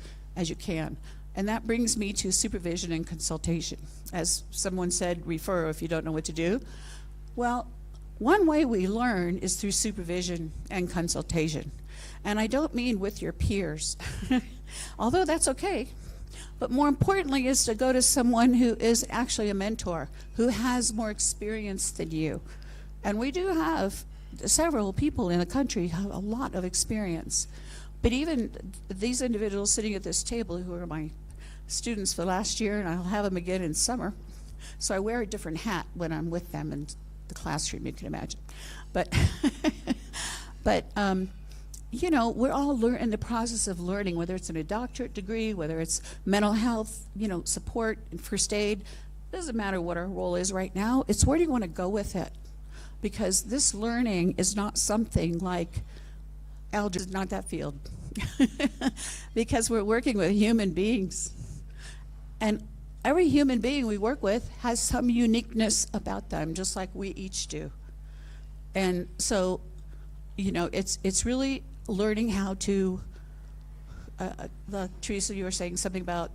you can. And that brings me to supervision and consultation. As someone said, refer if you don't know what to do. Well, one way we learn is through supervision and consultation. And I don't mean with your peers, although that's okay. But more importantly is to go to someone who is actually a mentor, who has more experience than you. And we do have several people in the country who have a lot of experience. But even these individuals sitting at this table who are my students for last year, and I'll have them again in summer. So I wear a different hat when I'm with them in the classroom, you can imagine. But, you know, we're all in the process of learning, whether it's in a doctorate degree, whether it's mental health, you know, support and first aid. Doesn't matter what our role is right now. It's where do you want to go with it? Because this learning is not something like algebra is not that field. Because we're working with human beings. And every human being we work with has some uniqueness about them, just like we each do. And so, you know, it's really learning how to, Teresa, you were saying something about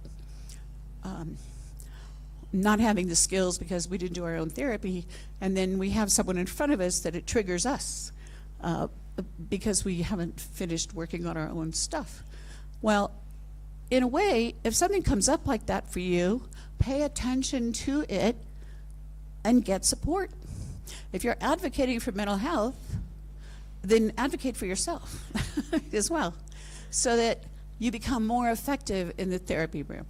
not having the skills because we didn't do our own therapy, and then we have someone in front of us that it triggers us because we haven't finished working on our own stuff. Well, in a way, if something comes up like that for you, pay attention to it and get support. If you're advocating for mental health, then advocate for yourself as well, so that you become more effective in the therapy room.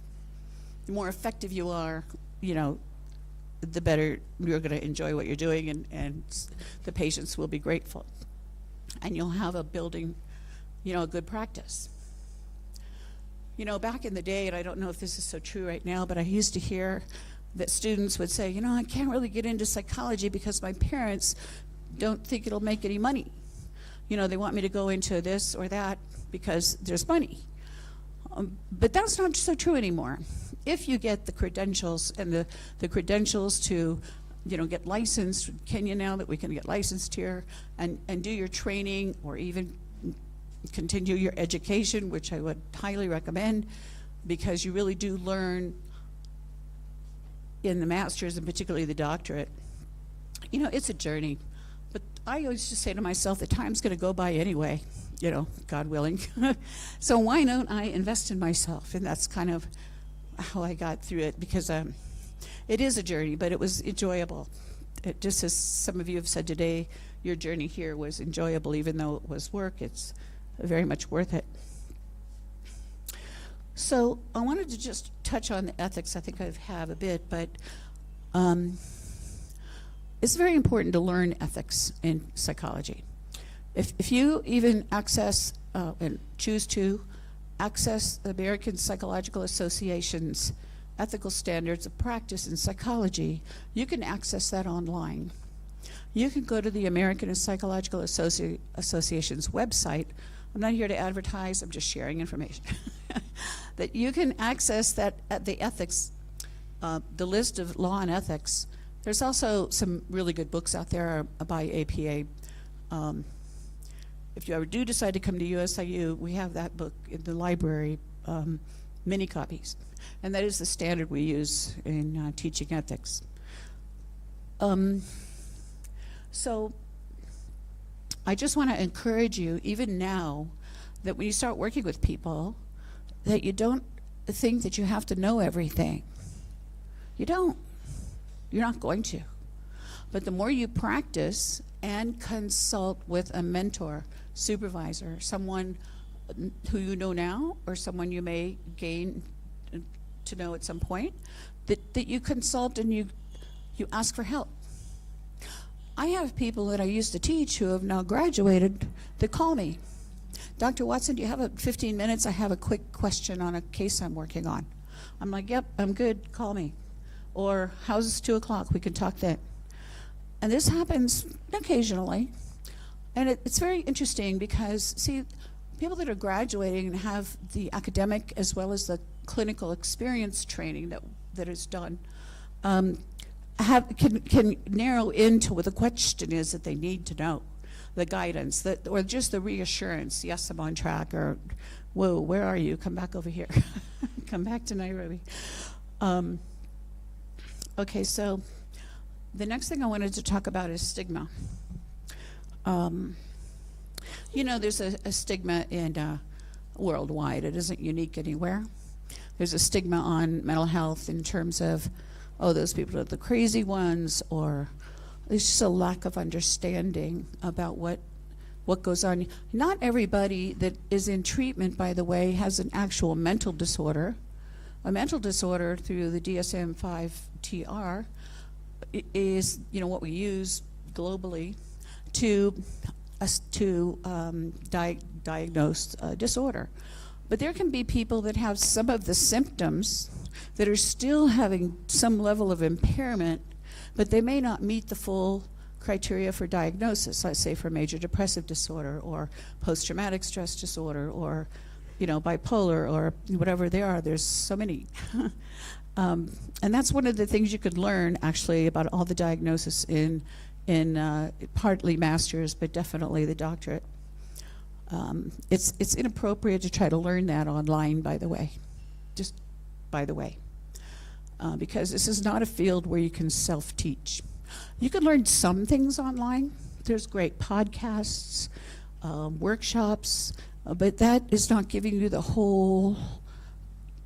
The more effective you are, you know, the better you're going to enjoy what you're doing, and the patients will be grateful. And you'll have a building, you know, a good practice. You know, back in the day, and I don't know if this is so true right now, but I used to hear that students would say, you know, I can't really get into psychology because my parents don't think it'll make any money. You know, they want me to go into this or that because there's money. But that's not so true anymore. If you get the credentials and the credentials to, you know, get licensed in Kenya now that we can get licensed here, and do your training or even continue your education, which I would highly recommend, because you really do learn in the master's and particularly the doctorate. You know, it's a journey. But I always just say to myself, the time's going to go by anyway, you know, God willing. So why don't I invest in myself? And that's kind of how I got through it, because it is a journey, but it was enjoyable. It, just as some of you have said today, your journey here was enjoyable, even though it was work. It's very much worth it. So I wanted to just touch on the ethics. I think I have a bit, but it's very important to learn ethics in psychology. If you even access and choose to access the American Psychological Association's ethical standards of practice in psychology, you can access that online. You can go to the American Psychological Association's website. I'm not here to advertise, I'm just sharing information. That you can access that the ethics, the list of law and ethics. There's also some really good books out there by APA. If you ever do decide to come to USIU, we have that book in the library, many copies. And that is the standard we use in teaching ethics. So I just want to encourage you, even now, that when you start working with people, that you don't think that you have to know everything. You don't. You're not going to. But the more you practice and consult with a mentor, supervisor, someone who you know now or someone you may gain to know at some point, that you consult and you ask for help. I have people that I used to teach who have now graduated that call me. Dr. Watson, do you have 15 minutes? I have a quick question on a case I'm working on. I'm like, yep, I'm good, call me. Or how's it 2 o'clock? We can talk then. And this happens occasionally. And it's very interesting because, see, people that are graduating and have the academic as well as the clinical experience training that is done can narrow into what the question is that they need to know, the guidance, or just the reassurance, yes, I'm on track, or whoa, where are you? Come back over here. Come back to Nairobi. Okay, so the next thing I wanted to talk about is stigma. You know, there's a stigma in worldwide. It isn't unique anywhere. there's a stigma on mental health in terms of, oh, those people are the crazy ones, or there's just a lack of understanding about what goes on. Not everybody that is in treatment, by the way, has an actual mental disorder. A mental disorder through the DSM-5 TR is, you know, what we use globally to diagnose disorder. But there can be people that have some of the symptoms that are still having some level of impairment, but they may not meet the full criteria for diagnosis, let's say for major depressive disorder or post-traumatic stress disorder or, you know, bipolar or whatever they are. There's so many. And that's one of the things you could learn actually about all the diagnosis in partly master's, but definitely the doctorate. It's inappropriate to try to learn that online, by the way, just by the way, because this is not a field where you can self-teach. You can learn some things online. There's great podcasts, workshops, but that is not giving you the whole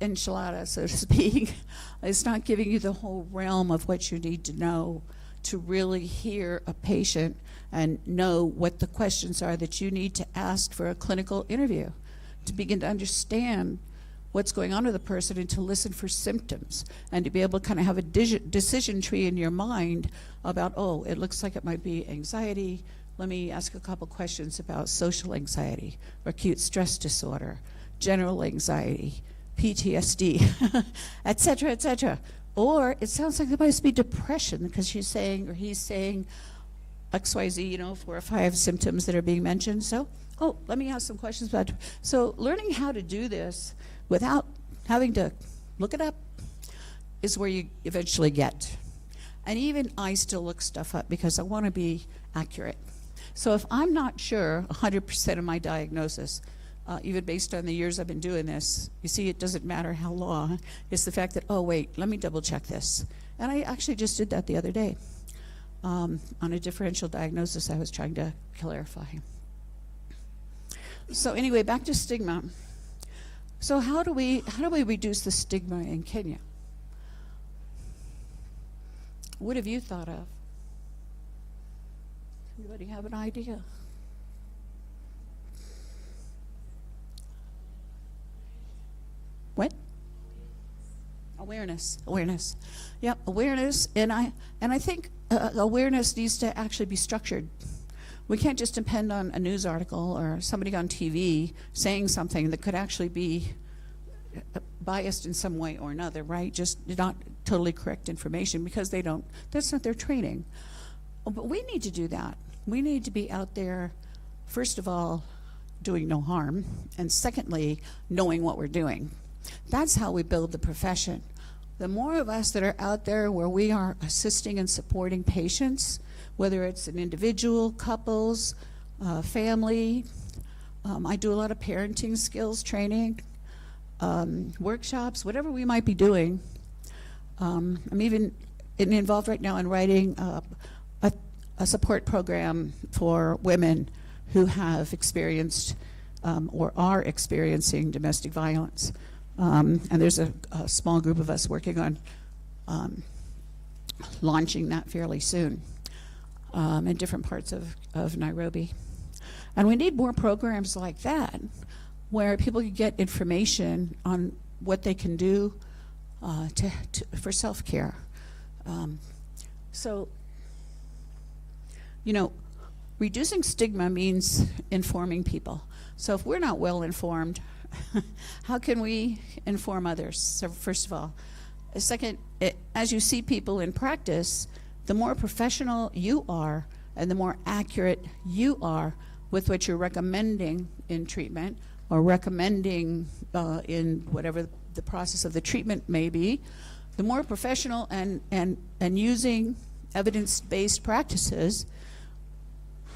enchilada, so to speak. It's not giving you the whole realm of what you need to know to really hear a patient and know what the questions are that you need to ask for a clinical interview, to begin to understand what's going on with a person and to listen for symptoms and to be able to kind of have a decision tree in your mind about, oh, it looks like it might be anxiety. Let me ask a couple questions about social anxiety or acute stress disorder, general anxiety, PTSD, et cetera, et cetera. Or it sounds like there must be depression because she's saying, or he's saying, XYZ, you know, 4 or 5 symptoms that are being mentioned. So, oh, let me ask some questions about. So learning how to do this without having to look it up is where you eventually get. And even I still look stuff up because I want to be accurate. So if I'm not sure 100% of my diagnosis, even based on the years I've been doing this, you see, it doesn't matter how long. It's the fact that, oh, wait, let me double check this. And I actually just did that the other day on a differential diagnosis I was trying to clarify. So anyway, back to stigma. So how do we reduce the stigma in Kenya? What have you thought of? Anybody have an idea? What? Awareness. Yep, awareness. And I think awareness needs to actually be structured. We can't just depend on a news article or somebody on TV saying something that could actually be biased in some way or another, right? Just not totally correct information because they don't, that's not their training. But we need to do that. We need to be out there, first of all, doing no harm, and secondly, knowing what we're doing. That's how we build the profession. The more of us that are out there where we are assisting and supporting patients, whether it's an individual, couples, family, I do a lot of parenting skills training, workshops, whatever we might be doing. I'm even involved right now in writing a support program for women who have experienced or are experiencing domestic violence. And there's a small group of us working on launching that fairly soon in different parts of Nairobi. And we need more programs like that where people can get information on what they can do for self-care. So, you know, reducing stigma means informing people. So if we're not well informed, how can we inform others? So first of all. Second, as you see people in practice, the more professional you are and the more accurate you are with what you're recommending in treatment or recommending in whatever the process of the treatment may be, the more professional and using evidence-based practices,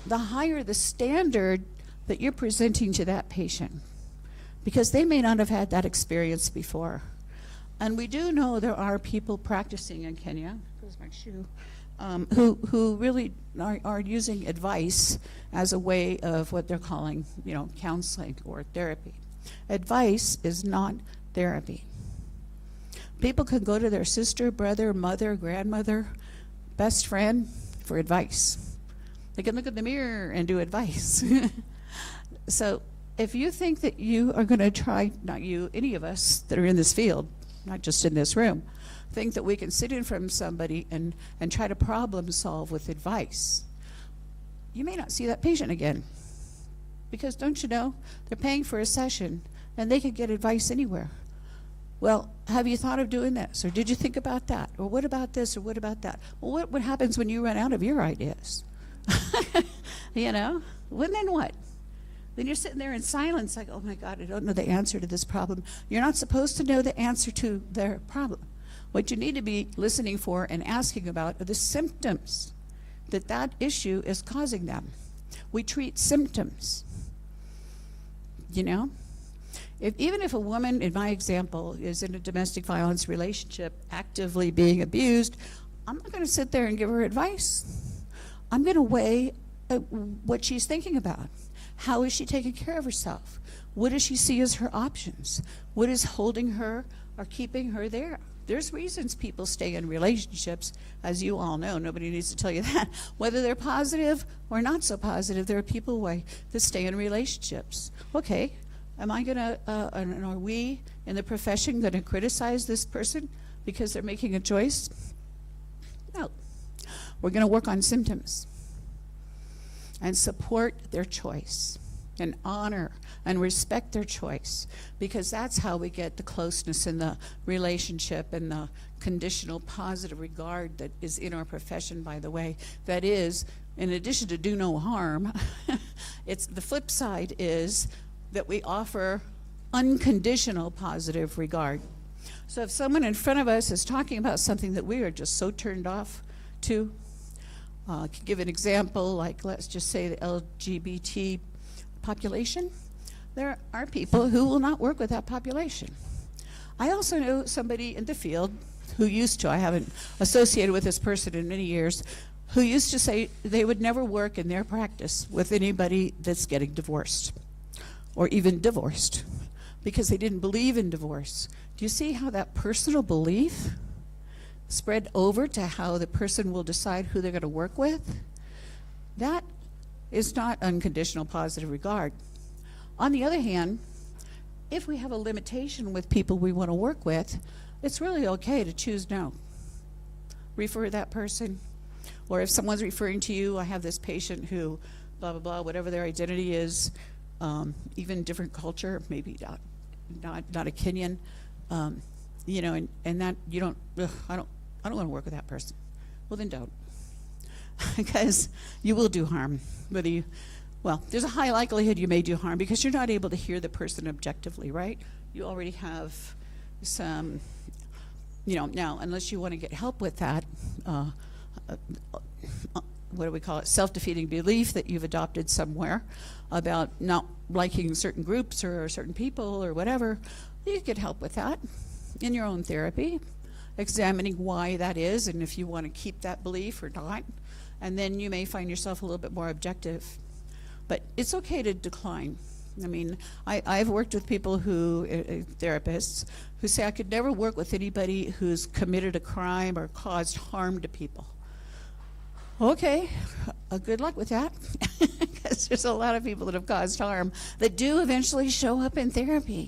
the higher the standard that you're presenting to that patient, because they may not have had that experience before. And we do know there are people practicing in Kenya, goes my shoe, who really are using advice as a way of what they're calling, you know, counseling or therapy. Advice is not therapy. People can go to their sister, brother, mother, grandmother, best friend for advice. They can look in the mirror and do advice. So if you think that you are going to try, not you, any of us that are in this field, not just in this room, think that we can sit in front of somebody and try to problem solve with advice, you may not see that patient again. Because don't you know, they're paying for a session and they could get advice anywhere. Well, have you thought of doing this? Or did you think about that? Or what about this? Or what about that? Well, what happens when you run out of your ideas? You know? Well, then what? Then you're sitting there in silence like, oh my God, I don't know the answer to this problem. You're not supposed to know the answer to their problem. What you need to be listening for and asking about are the symptoms that issue is causing them. We treat symptoms, you know? Even if a woman, in my example, is in a domestic violence relationship, actively being abused, I'm not going to sit there and give her advice. I'm going to weigh what she's thinking about. How is she taking care of herself? What does she see as her options? What is holding her or keeping her there? There's reasons people stay in relationships, as you all know. Nobody needs to tell you that. Whether they're positive or not so positive, there are people that stay in relationships. Okay, am I gonna, and are we in the profession gonna criticize this person because they're making a choice? No. We're gonna work on symptoms and support their choice and honor and respect their choice, because that's how we get the closeness in the relationship and the conditional positive regard that is in our profession, by the way. That is, in addition to do no harm, it's the flip side is that we offer unconditional positive regard. So if someone in front of us is talking about something that we are just so turned off to, I could give an example, like let's just say the LGBT population. There are people who will not work with that population. I also know somebody in the field who used to, I haven't associated with this person in many years, who used to say they would never work in their practice with anybody that's getting divorced or even divorced because they didn't believe in divorce. Do you see how that personal belief spread over to how the person will decide who they're going to work with? That is not unconditional positive regard. On the other hand, if we have a limitation with people we want to work with, it's really okay to choose no. Refer that person. Or if someone's referring to you, I have this patient who, blah, blah, blah, whatever their identity is, even different culture, maybe not a Kenyan, you know, and that you don't, I don't want to work with that person. Well, then don't. Because you will do harm. Well, there's a high likelihood you may do harm because you're not able to hear the person objectively, right? You already have some, you know, now, unless you want to get help with that, what do we call it, self-defeating belief that you've adopted somewhere about not liking certain groups or certain people or whatever, you get help with that in your own therapy, examining why that is and if you want to keep that belief or not. And then you may find yourself a little bit more objective. But it's okay to decline. I mean, I've worked with people who, therapists, who say I could never work with anybody who's committed a crime or caused harm to people. Okay, good luck with that. Because there's a lot of people that have caused harm that do eventually show up in therapy.